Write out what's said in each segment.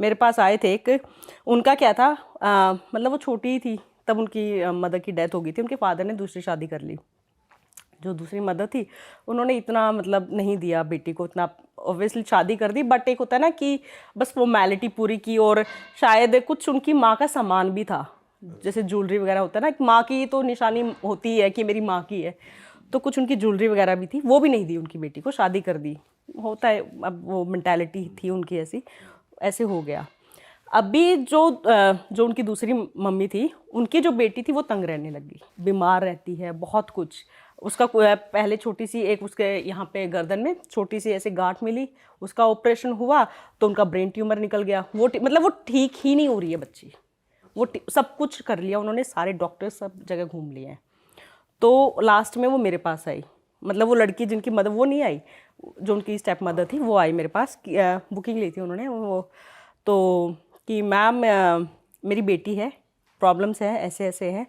मेरे पास आए थे एक, उनका क्या था मतलब वो छोटी ही थी तब उनकी मदर की डेथ हो गई थी, उनके फादर ने दूसरी शादी कर ली। जो दूसरी मदर थी उन्होंने इतना मतलब नहीं दिया बेटी को, इतना ऑब्वियसली शादी कर दी, बट एक होता है ना कि बस फॉर्मेलिटी पूरी की, और शायद कुछ उनकी माँ का सामान भी था, जैसे ज्वेलरी वगैरह होता है ना, माँ की तो निशानी होती है कि मेरी माँ की है, तो कुछ उनकी ज्वेलरी वगैरह भी थी, वो भी नहीं दी उनकी बेटी को, शादी कर दी। होता है, अब वो मेंटालिटी थी उनकी ऐसी, ऐसे हो गया। अभी जो उनकी दूसरी मम्मी थी, उनकी जो बेटी थी वो तंग रहने लगी, बीमार रहती है बहुत कुछ। उसका पहले छोटी सी एक उसके यहाँ पे गर्दन में छोटी सी ऐसे गांठ मिली, उसका ऑपरेशन हुआ तो उनका ब्रेन ट्यूमर निकल गया। मतलब वो ठीक ही नहीं हो रही है बच्ची, सब कुछ कर लिया उन्होंने, सारे डॉक्टर सब जगह घूम लिए हैं। तो लास्ट में वो मेरे पास आई, मतलब वो लड़की जिनकी मदर वो नहीं आई, जो उनकी स्टेप मदर थी वो आई मेरे पास, बुकिंग ली थी उन्होंने वो, तो कि मैम मेरी बेटी है, प्रॉब्लम्स है, ऐसे ऐसे है,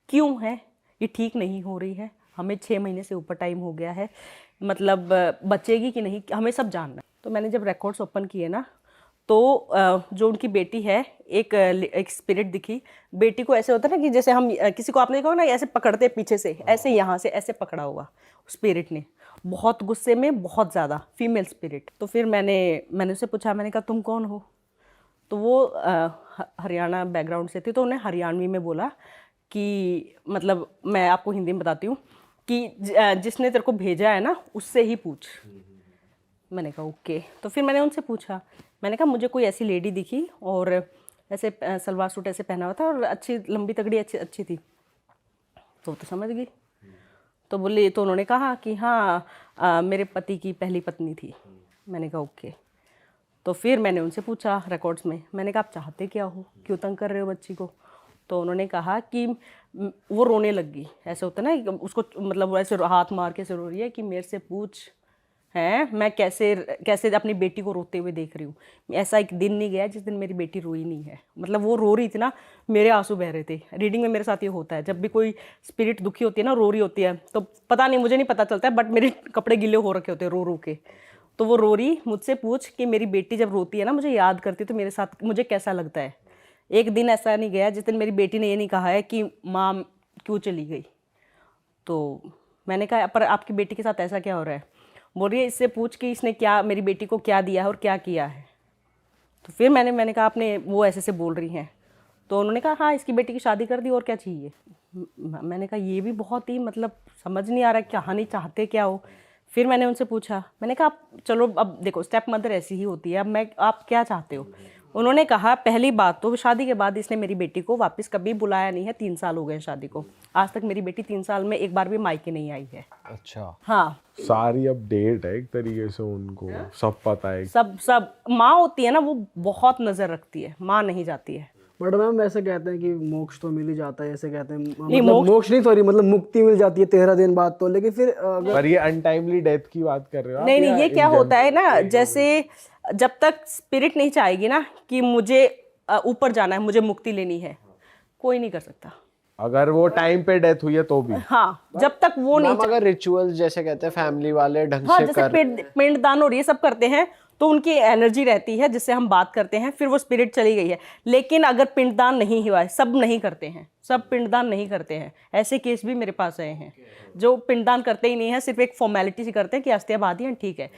क्यों है, ये ठीक नहीं हो रही है, हमें 6 महीने से ऊपर टाइम हो गया है, मतलब बचेगी कि नहीं, हमें सब जानना है। तो मैंने जब रिकॉर्ड्स ओपन किए ना, तो जो उनकी बेटी है, एक स्पिरिट दिखी बेटी को। ऐसे होता है ना कि जैसे हम किसी को, आपने देखा होगा ना, ऐसे पकड़ते पीछे से, ऐसे यहाँ से ऐसे पकड़ा हुआ स्पिरिट ने, बहुत गुस्से में, बहुत ज़्यादा, फीमेल स्पिरिट। तो फिर मैंने उससे पूछा, मैंने कहा तुम कौन हो? तो वो हरियाणा बैकग्राउंड से थी, तो उन्हें हरियाणवी में बोला कि मतलब मैं आपको हिंदी में बताती हूँ कि जिसने तेरे को भेजा है ना उससे ही पूछ। मैंने कहा ओके। तो फिर मैंने उनसे पूछा, मैंने कहा मुझे कोई ऐसी लेडी दिखी और ऐसे सलवार सूट ऐसे पहना हुआ था और अच्छी लंबी तगड़ी अच्छी थी। तो समझ गई। तो बोले, तो उन्होंने कहा कि हाँ मेरे पति की पहली पत्नी थी। मैंने कहा ओके। तो फिर मैंने उनसे पूछा रिकॉर्ड्स में, मैंने कहा आप चाहते क्या हो, क्यों तंग कर रहे हो बच्ची को? तो उन्होंने कहा कि वो रोने लगी, ऐसे होता है ना उसको, मतलब वो ऐसे हाथ मार के से रो रही है कि मेरे से पूछ है मैं कैसे कैसे अपनी बेटी को रोते हुए देख रही हूँ। ऐसा एक दिन नहीं गया जिस दिन मेरी बेटी रोई नहीं है, मतलब वो रो रही थी ना, मेरे आंसू बह रहे थे। रीडिंग में मेरे साथ ये होता है, जब भी कोई स्पिरिट दुखी होती है ना, रो रही होती है, तो पता नहीं, मुझे नहीं पता चलता है, बट मेरे कपड़े गिले हो रखे होते हैं रो रो के। तो वो रो रही, मुझसे पूछ कि मेरी बेटी जब रोती है ना, मुझे याद करती है तो मेरे साथ मुझे कैसा लगता है। एक दिन ऐसा नहीं गया जिस दिन मेरी बेटी ने ये नहीं कहा है कि माँ क्यों चली गई। तो मैंने कहा पर आपकी बेटी के साथ ऐसा क्या हो रहा है? बोल रही है इससे पूछ कि इसने क्या मेरी बेटी को क्या दिया है और क्या किया है। तो फिर मैंने कहा आपने वो ऐसे से बोल रही हैं। तो उन्होंने कहा हाँ इसकी बेटी की शादी कर दी और क्या चाहिए। मैंने कहा ये भी बहुत ही मतलब समझ नहीं आ रहा कहानी चाहते क्या हो। फिर मैंने उनसे पूछा, मैंने कहा आप चलो अब देखो स्टेप मदर ऐसी ही होती है, अब आप क्या चाहते हो? उन्होंने कहा पहली बात तो शादी के बाद इसने मेरी बेटी को वापस कभी बुलाया नहीं है, 3 साल हो गए शादी को, आज तक मेरी बेटी 3 साल में एक बार भी मायके नहीं आई है। अच्छा। हाँ सारी अपडेट है एक तरीके से, उनको सब पता है, सब माँ होती है ना वो बहुत नजर रखती है, माँ नहीं जाती है। बट मैम वैसे कहते हैं कि मोक्ष तो मिल ही जाता है, ऐसे कहते हैं, नहीं, मतलब मोक्ष नहीं सॉरी, मतलब मुक्ति मिल जाती है 13 दिन बाद तो, लेकिन फिर अगर पर ये अनटाइमली डेथ की बात कर रहे हो आप? नहीं या ये क्या होता है ना, जैसे जब तक स्पिरिट नहीं चाहेगी ना कि मुझे ऊपर जाना है, मुझे मुक्ति लेनी है, कोई नहीं कर सकता। अगर वो टाइम पे डेथ हुई है तो भी? हाँ जब तक वो नहीं अगर रिचुअल जैसे कहते हैं फैमिली वाले ढंग हाँ से जैसे कर, पिंडदान और ये सब करते हैं तो उनकी एनर्जी रहती है जिससे हम बात करते हैं, फिर वो स्पिरिट चली गई है। लेकिन अगर पिंडदान नहीं हुआ है, सब नहीं करते हैं, सब पिंडदान नहीं करते हैं, ऐसे केस भी मेरे पास आए हैं जो पिंडदान करते ही नहीं है, सिर्फ एक फॉर्मेलिटी सी करते हैं कि अस्थियां बहा दी हैं ठीक है।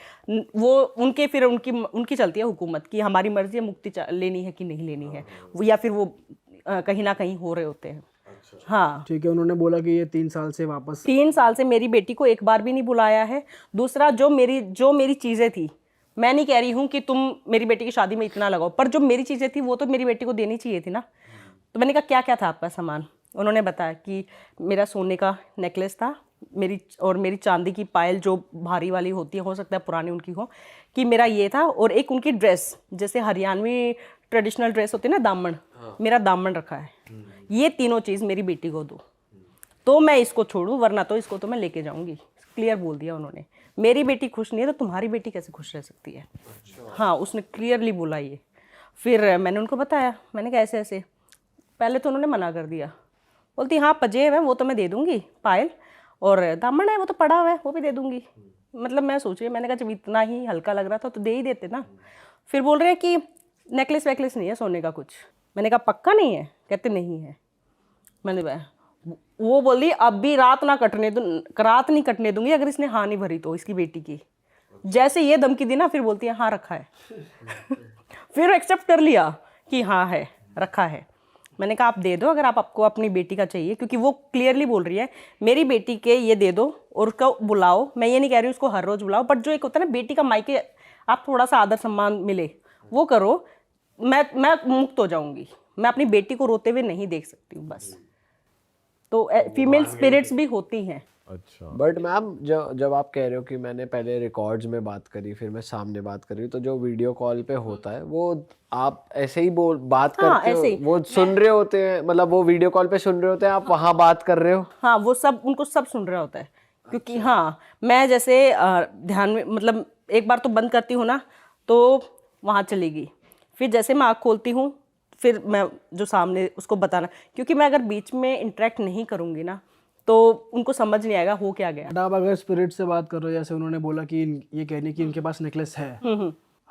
वो उनके फिर उनकी चलती है हुकूमत की हमारी मर्जी है मुक्ति लेनी है कि नहीं लेनी है, या फिर वो कहीं ना कहीं हो रहे होते हैं। हाँ ठीक है, उन्होंने बोला कि ये 3 साल से वापस 3 साल से मेरी बेटी को एक बार भी नहीं बुलाया है। दूसरा जो मेरी चीज़ें थी, मैं नहीं कह रही हूँ कि तुम मेरी बेटी की शादी में इतना लगाओ, पर जो मेरी चीज़ें थी वो तो मेरी बेटी को देनी चाहिए थी ना। तो मैंने कहा क्या क्या था आपका सामान? उन्होंने बताया कि मेरा सोने का नेकलेस था, मेरी चांदी की पायल जो भारी वाली होती है, हो सकता है पुरानी उनकी हो, कि मेरा ये था, और एक उनकी ड्रेस जैसे हरियाणवी ट्रेडिशनल ड्रेस होती है ना, दामन, मेरा दामन रखा है। ये तीनों चीज़ मेरी बेटी को दो तो मैं इसको छोड़ूं, वरना तो इसको तो मैं लेके जाऊंगी। क्लियर बोल दिया उन्होंने। मेरी बेटी खुश नहीं है तो तुम्हारी बेटी कैसे खुश रह सकती है? हाँ उसने क्लियरली बोला ये। फिर मैंने उनको बताया, मैंने कहा ऐसे ऐसे। पहले तो उन्होंने मना कर दिया, बोलती हाँ पजेब है वो तो मैं दे दूंगी, पायल और दामन है वो तो पड़ा हुआ है वो भी दे दूंगी। मतलब मैं सोच रही, मैंने कहा जब इतना ही हल्का लग रहा था तो दे ही देते ना। फिर बोल रहे हैं कि नेकलेस वेकलेस नहीं है सोने का कुछ। मैंने कहा पक्का नहीं है? कहते नहीं है। मैंने वो बोली अब भी रात नहीं कटने दूंगी अगर इसने हाँ नहीं भरी तो, इसकी बेटी की। जैसे ये धमकी दी ना, फिर बोलती है हाँ रखा है। फिर एक्सेप्ट कर लिया कि हाँ है, रखा है। मैंने कहा आप दे दो अगर आपको अपनी बेटी का चाहिए, क्योंकि वो क्लियरली बोल रही है मेरी बेटी के ये दे दो और उसको बुलाओ। मैं ये नहीं कह रही उसको हर रोज़ बुलाओ, बट जो एक होता है ना बेटी का मायके आप थोड़ा सा आदर सम्मान मिले वो करो। मैं मुक्त हो जाऊंगी, मैं अपनी बेटी को रोते हुए नहीं देख सकती हूँ बस। तो फीमेल स्पिरिट्स भी होती हैं। अच्छा। बट मैम जब आप कह रहे हो कि मैंने पहले रिकॉर्ड्स में बात करी फिर मैं सामने बात करी, तो जो वीडियो कॉल पे होता है वो आप ऐसे ही बात करते हो? वो सुन रहे होते हैं, मतलब वो वीडियो कॉल पे सुन रहे होते हैं, आप वहाँ बात कर रहे हो? हाँ, वो सब उनको सब सुन रहा होता है। क्योंकि हाँ, मैं जैसे ध्यान में मतलब एक बार तो बंद करती हूँ ना, तो वहाँ चली गई। फिर जैसे मैं आँख खोलती हूँ, फिर मैं जो सामने उसको बताना, क्योंकि मैं अगर बीच में इंटरेक्ट नहीं करूँगी ना तो उनको समझ नहीं आएगा हो क्या गया। बट आप अगर स्पिरिट से बात कर रहे हो, जैसे उन्होंने बोला कि ये कहने की इनके पास नेकलेस है,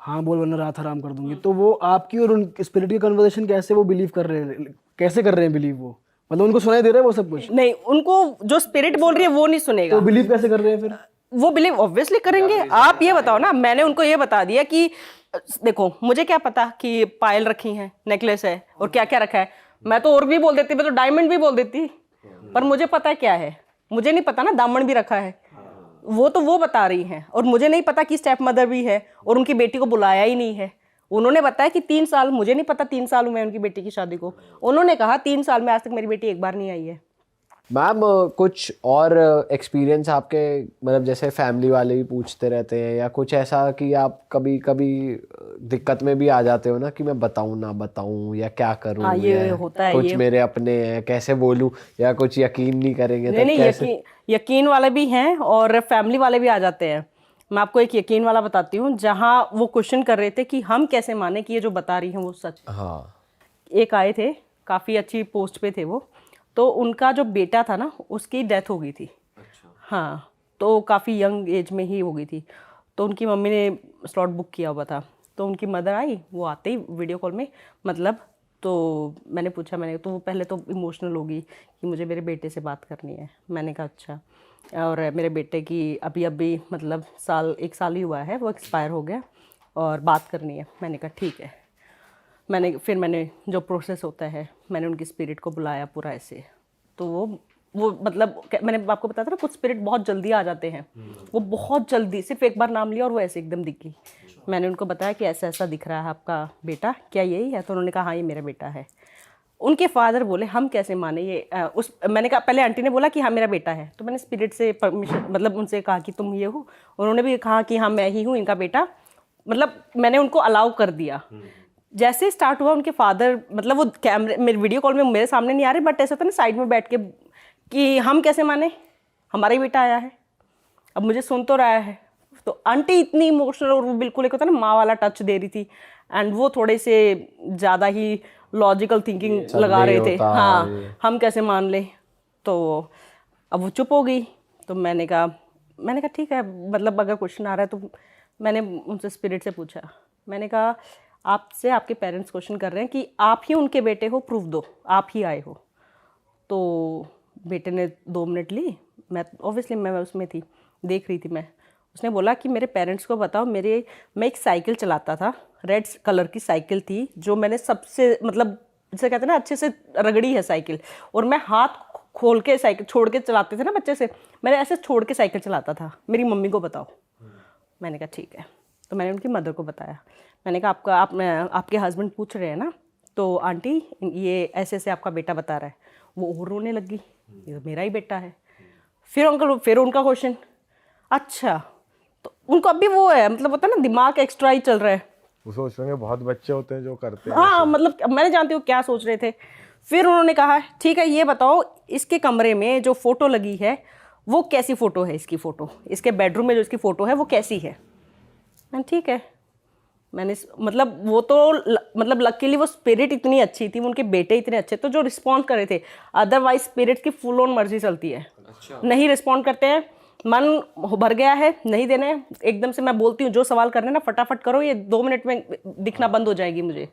हाँ बोल वरना रात हराम कर दूंगी, तो वो आपकी और उन स्पिरिट की कन्वर्सेशन कैसे वो बिलीव कर रहे हैं, कैसे कर रहे हैं बिलीव? वो मतलब उनको सुनाई दे रहा है वो सब कुछ? नहीं, उनको जो स्पिरिट बोल रही है वो नहीं सुनेगा। तो बिलीव कैसे कर रहे हैं फिर? वो बिलीव ऑब्वियसली करेंगे। आप ये बताओ ना, मैंने उनको ये बता दिया कि देखो मुझे क्या पता कि पायल रखी है, नेकलेस है और क्या क्या रखा है। मैं तो और भी बोल देती, मैं तो डायमंड भी बोल देती, पर मुझे पता है क्या है। मुझे नहीं पता ना दामन भी रखा है, वो तो वो बता रही हैं। और मुझे नहीं पता कि स्टेप मदर भी है और उनकी बेटी को बुलाया ही नहीं है। उन्होंने बताया कि 3 साल, मुझे नहीं पता 3 साल हुए उनकी बेटी की शादी को। उन्होंने कहा 3 साल में आज तक मेरी बेटी एक बार नहीं आई है। मैम कुछ और एक्सपीरियंस आपके, मतलब जैसे फैमिली वाले भी पूछते रहते हैं या कुछ ऐसा कि आप कभी कभी दिक्कत में भी आ जाते हो ना कि मैं बताऊं ना बताऊं या क्या करूं? हाँ, ये होता है। कुछ ये मेरे अपने हैं, कैसे बोलूं, या कुछ यकीन नहीं करेंगे तो नहीं, कैसे? यकीन वाले भी हैं और फैमिली वाले भी आ जाते हैं। मैं आपको एक यकीन वाला बताती हूँ, जहाँ वो क्वेश्चन कर रहे थे कि हम कैसे माने कि ये जो बता रही हैं वो सच। हाँ। एक आए थे, काफ़ी अच्छी पोस्ट पे थे वो, तो उनका जो बेटा था ना उसकी डेथ हो गई थी। अच्छा। हाँ, तो काफ़ी यंग एज में ही हो गई थी। तो उनकी मम्मी ने स्लॉट बुक किया हुआ था, तो उनकी मदर आई, वो आते ही वीडियो कॉल में मतलब, तो मैंने पूछा, तो वो पहले तो इमोशनल होगी कि मुझे मेरे बेटे से बात करनी है। मैंने कहा अच्छा, और मेरे बेटे की अभी मतलब 1 साल ही हुआ है, वो एक्सपायर हो गया और बात करनी है। मैंने कहा ठीक है। मैंने जो प्रोसेस होता है, मैंने उनकी स्पिरिट को बुलाया पूरा ऐसे। तो वो मतलब मैंने आपको बताया था ना, कुछ स्पिरिट बहुत जल्दी आ जाते हैं। वो बहुत जल्दी, सिर्फ एक बार नाम लिया और वो ऐसे एकदम दिख गई। मैंने उनको बताया कि ऐसा ऐसा दिख रहा है आपका बेटा, क्या यही है? तो उन्होंने कहा हाँ ये मेरा बेटा है। उनके फादर बोले हम कैसे माने ये मैंने कहा, पहले आंटी ने बोला कि हाँ मेरा बेटा है, तो मैंने स्पिरिट से परमिशन मतलब उनसे कहा कि तुम ये हो। उन्होंने भी कहा कि हाँ मैं ही हूँ इनका बेटा, मतलब मैंने उनको अलाउ कर दिया। जैसे स्टार्ट हुआ उनके फादर, मतलब वो कैमरे मेरे वीडियो कॉल में मेरे सामने नहीं आ रहे, बट ऐसा था ना साइड में बैठ के कि हम कैसे माने, हमारा ही बेटा आया है, अब मुझे सुन तो रहा है। तो आंटी इतनी इमोशनल और वो बिल्कुल एक होता है ना माँ वाला टच दे रही थी, एंड वो थोड़े से ज़्यादा ही लॉजिकल थिंकिंग लगा रहे थे। हाँ, हम कैसे मान ले। तो अब वो चुप हो गई। तो मैंने कहा ठीक है, मतलब अगर क्वेश्चन आ रहा है तो मैंने उनसे स्पिरिट से पूछा। मैंने कहा आपसे आपके पेरेंट्स क्वेश्चन कर रहे हैं कि आप ही उनके बेटे हो, प्रूफ दो आप ही आए हो। तो बेटे ने 2 मिनट ली, मैं ऑब्वियसली मैं उसमें थी, देख रही थी मैं। उसने बोला कि मेरे पेरेंट्स को बताओ, मैं एक साइकिल चलाता था, रेड कलर की साइकिल थी, जो मैंने सबसे मतलब जिसे कहते हैं ना अच्छे से रगड़ी है साइकिल, और मैं हाथ खोल के साइकिल छोड़ के चलाते थे ना बच्चे से, मैंने ऐसे छोड़ के साइकिल चलाता था, मेरी मम्मी को बताओ। मैंने कहा ठीक है। तो मैंने उनकी मदर को बताया। मैंने कहा आपके हस्बैंड पूछ रहे हैं ना, तो आंटी ये ऐसे ऐसे आपका बेटा बता रहा है। वो और रोने लगी, ये तो मेरा ही बेटा है। फिर उनका क्वेश्चन, अच्छा तो उनको अभी वो है, मतलब होता है ना दिमाग एक्स्ट्रा ही चल रहा है। वो सोच रहे हैं बहुत बच्चे होते हैं जो करते हैं। हाँ, मतलब मैंने जानती हूँ क्या सोच रहे थे। फिर उन्होंने कहा ठीक है ये बताओ, इसके कमरे में जो फ़ोटो लगी है वो कैसी फ़ोटो है, इसकी फ़ोटो, इसके बेडरूम में जो इसकी फ़ोटो है वो कैसी है। मैंने ठीक है, मैंने मतलब वो तो मतलब लकीली वो स्पिरिट इतनी अच्छी थी, उनके बेटे इतने अच्छे तो जो रिस्पॉन्ड कर रहे थे। अदरवाइज स्पिरिट की फुल ऑन मर्जी चलती है। अच्छा। नहीं रिस्पॉन्ड करते हैं मन भर गया है, नहीं देना है, एकदम से मैं बोलती हूँ जो सवाल करना है ना फटाफट करो, ये 2 मिनट में दिखना बंद हो जाएगी मुझे।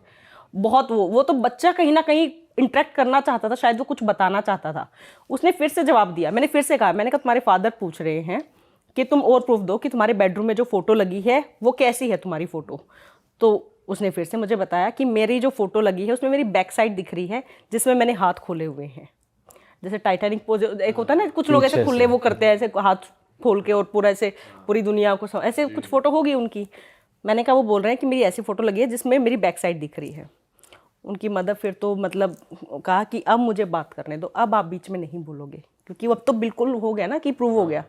बहुत वो तो बच्चा कहीं ना कहीं इंटरेक्ट करना चाहता था, शायद वो कुछ बताना चाहता था। उसने फिर से जवाब दिया, मैंने फिर से कहा, मैंने कहा तुम्हारे फादर पूछ रहे हैं कि तुम और प्रूफ दो कि तुम्हारे बेडरूम में जो फ़ोटो लगी है वो कैसी है तुम्हारी फ़ोटो। तो उसने फिर से मुझे बताया कि मेरी जो फ़ोटो लगी है उसमें मेरी बैक साइड दिख रही है, जिसमें मैंने हाथ खोले हुए हैं, जैसे टाइटैनिक पोज एक होता है ना, कुछ लोग ऐसे खुले वो करते हैं, ऐसे हाथ खोल के और पूरा ऐसे पूरी दुनिया को ऐसे कुछ फ़ोटो होगी उनकी। मैंने कहा वो बोल रहे हैं कि मेरी ऐसी फ़ोटो लगी है जिसमें मेरी बैक साइड दिख रही है। उनकी मदर फिर तो मतलब कहा कि अब मुझे बात करने दो, अब आप बीच में नहीं बोलोगे, क्योंकि अब तो बिल्कुल हो गया ना कि प्रूव हो गया।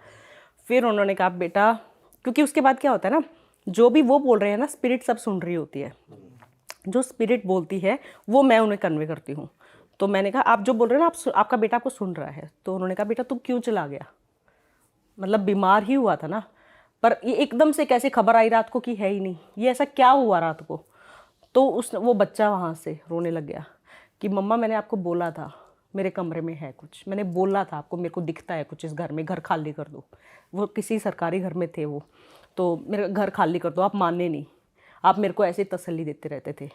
फिर उन्होंने कहा बेटा, क्योंकि उसके बाद क्या होता है ना, जो भी वो बोल रहे हैं ना स्पिरिट सब सुन रही होती है, जो स्पिरिट बोलती है वो मैं उन्हें कन्वे करती हूँ। तो मैंने कहा आप जो बोल रहे हैं ना, आपका बेटा आपको सुन रहा है। तो उन्होंने कहा बेटा तू क्यों चला गया, मतलब बीमार ही हुआ था ना, पर ये एकदम से कैसे खबर आई रात को कि है ही नहीं, ये ऐसा क्या हुआ रात को। तो वो बच्चा वहाँ से रोने लग गया कि मम्मा मैंने आपको बोला था मेरे कमरे में है कुछ, मैंने बोला था आपको मेरे को दिखता है कुछ इस घर में, घर खाली कर दो। वो किसी सरकारी घर में थे वो, तो मेरा घर खाली कर दो, आप माने नहीं, आप मेरे को ऐसे तसल्ली देते रहते थे।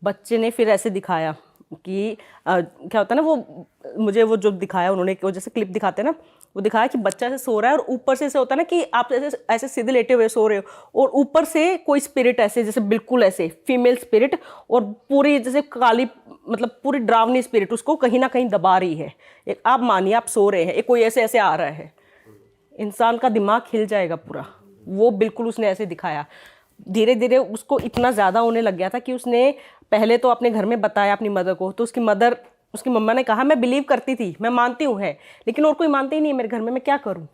बच्चे ने फिर ऐसे दिखाया कि क्या होता है ना, वो मुझे वो जो दिखाया उन्होंने, वो जैसे क्लिप दिखाते हैं ना, वो दिखाया कि बच्चा ऐसे सो रहा है और ऊपर से ऐसे होता है ना कि आप ऐसे ऐसे सीधे लेटे हुए सो रहे हो और ऊपर से कोई स्पिरिट ऐसे जैसे बिल्कुल ऐसे फीमेल स्पिरिट और पूरी जैसे काली मतलब पूरी डरावनी स्पिरिट उसको कहीं ना कहीं दबा रही है। एक आप मानिए आप सो रहे हैं, एक कोई ऐसे ऐसे आ रहा है, इंसान का दिमाग हिल जाएगा पूरा। वो बिल्कुल उसने ऐसे दिखाया। धीरे धीरे उसको इतना ज़्यादा होने लग गया था कि उसने पहले तो अपने घर में बताया अपनी मदर को, तो उसकी मम्मा ने कहा मैं बिलीव करती थी, मैं मानती हूँ है, लेकिन और कोई मानता ही नहीं है मेरे घर में, मैं क्या करूँ,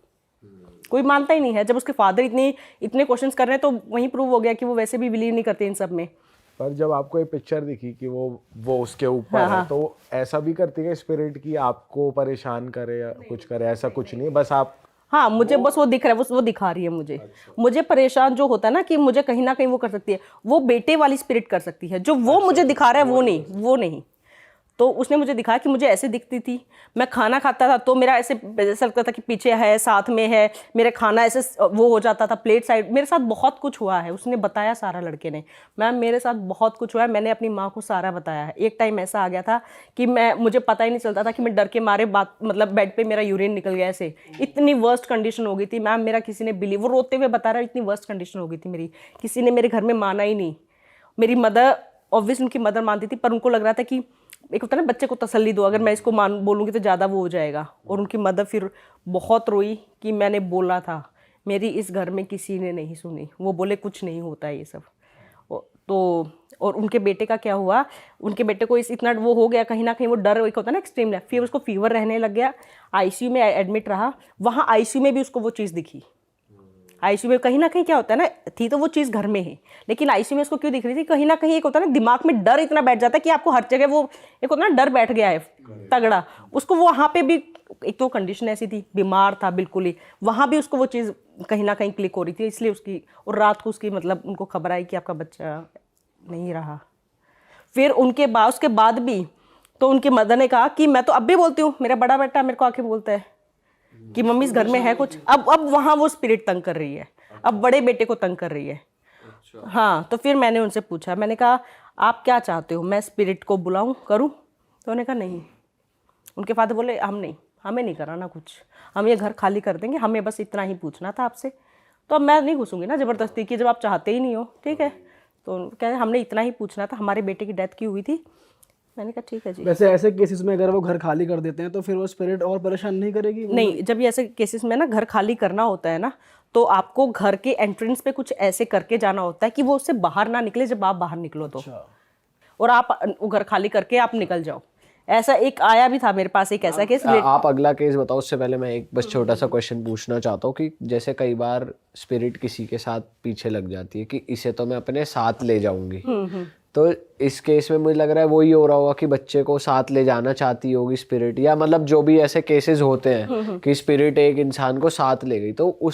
कोई मानता ही नहीं है। जब उसके फादर इतने क्वेश्चंस कर रहे हैं तो वहीं प्रूव हो गया कि वो वैसे भी बिलीव नहीं करते इन सब में। पर जब आपको ये पिक्चर दिखी कि वो उसके ऊपर है, तो ऐसा भी करती है स्पिरिट कि आपको परेशान करे या कुछ करे? ऐसा कुछ नहीं, बस आप हाँ मुझे बस वो दिख रहा है, वो दिखा रही है मुझे। मुझे परेशान जो होता है ना कि मुझे कहीं ना कहीं वो कर सकती है, वो बेटे वाली स्पिरिट कर सकती है, जो वो मुझे दिखा रहा है वो नहीं। तो उसने मुझे दिखाया कि मुझे ऐसे दिखती थी, मैं खाना खाता था तो मेरा ऐसे लगता था कि पीछे है साथ में है, मेरे खाना ऐसे वो हो जाता था प्लेट साइड। मेरे साथ बहुत कुछ हुआ है, उसने बताया सारा, लड़के ने, मैम मेरे साथ बहुत कुछ हुआ है, मैंने अपनी माँ को सारा बताया है। एक टाइम ऐसा आ गया था कि मुझे पता ही नहीं चलता था कि मैं डर के मारे मतलब बेड पे मेरा यूरिन निकल गया ऐसे, इतनी वर्स्ट कंडीशन हो गई थी मैम। मेरा किसी ने बिलीव, वो रोते हुए बता रहा है, इतनी वर्स्ट कंडीशन हो गई थी मेरी, किसी ने मेरे घर में माना ही नहीं। मेरी मदर ऑब्वियस उनकी मदर मानती थी, पर उनको लग रहा था कि एक होता है ना बच्चे को तसल्ली दो, अगर मैं इसको बोलूँगी तो ज़्यादा वो हो जाएगा। और उनकी मदर फिर बहुत रोई कि मैंने बोला था, मेरी इस घर में किसी ने नहीं सुनी, वो बोले कुछ नहीं होता है ये सब। तो और उनके बेटे का क्या हुआ, उनके बेटे को इतना वो हो गया कहीं ना कहीं, वो डर एक होता है ना एक्सट्रीम, फिर उसको फीवर रहने लग गया, आईसीयू में एडमिट रहा। वहाँ आईसीयू में भी उसको वो चीज़ दिखी। आईसीयू में कहीं ना कहीं क्या होता है ना, थी तो वो चीज़ घर में है, लेकिन आईसीयू में उसको क्यों दिख रही थी, कहीं ना कहीं एक होता है ना दिमाग में डर इतना बैठ जाता है कि आपको हर जगह वो एक होता है ना डर बैठ गया है तगड़ा। उसको वो वहाँ पे भी एक तो कंडीशन ऐसी थी, बीमार था बिल्कुल ही, वहाँ भी उसको वो चीज़ कहीं ना कहीं क्लिक हो रही थी, इसलिए उसकी। और रात को उसकी मतलब उनको खबर आई कि आपका बच्चा नहीं रहा। फिर उसके बाद भी तो उनकी मदर ने कहा कि मैं तो अब भी बोलती हूँ, मेरा बड़ा बेटा मेरे को आके बोलता है कि मम्मी इस घर में है कुछ। अब वहाँ वो स्पिरिट तंग कर रही है, अब बड़े बेटे को तंग कर रही है। हाँ, तो फिर मैंने उनसे पूछा, मैंने कहा आप क्या चाहते हो, मैं स्पिरिट को बुलाऊं करूं? तो उन्होंने कहा नहीं। उनके फादर बोले हमें नहीं कराना कुछ, हम ये घर खाली कर देंगे, हमें बस इतना ही पूछना था आपसे। तो अब मैं नहीं घुसूंगी ना ज़बरदस्ती की, जब आप चाहते ही नहीं हो, ठीक है। तो कह रहे हमने इतना ही पूछना था, हमारे बेटे की डेथ क्यों हुई थी। मैंने कहा ठीक है जी। वैसे ऐसे केसेस में अगर वो घर खाली कर देते हैं तो फिर वो स्पिरिट और परेशान नहीं करेगी? नहीं, जब ये ऐसे केसेस में ना घर खाली करना होता है ना, तो आपको घर के एंट्रेंस पे कुछ ऐसे करके जाना होता है कि वो उससे बाहर ना निकले जब आप बाहर निकलो तो। और आप वो घर खाली करके आप निकल जाओ। ऐसा एक आया भी था मेरे पास एक ऐसा केस। आप अगला केस बताओ, उससे पहले मैं एक बस छोटा सा क्वेश्चन पूछना चाहता हूँ कि जैसे कई बार स्पिरिट किसी के साथ पीछे लग जाती है कि इसे तो मैं अपने साथ ले जाऊंगी, तो इस केस में मुझे लग रहा है वही हो रहा होगा कि बच्चे को साथ ले जाना चाहती होगी स्पिरिट, या मतलब जो भी ऐसे केसेस होते हैं कि स्पिरिट एक इंसान को साथ ले गई। तो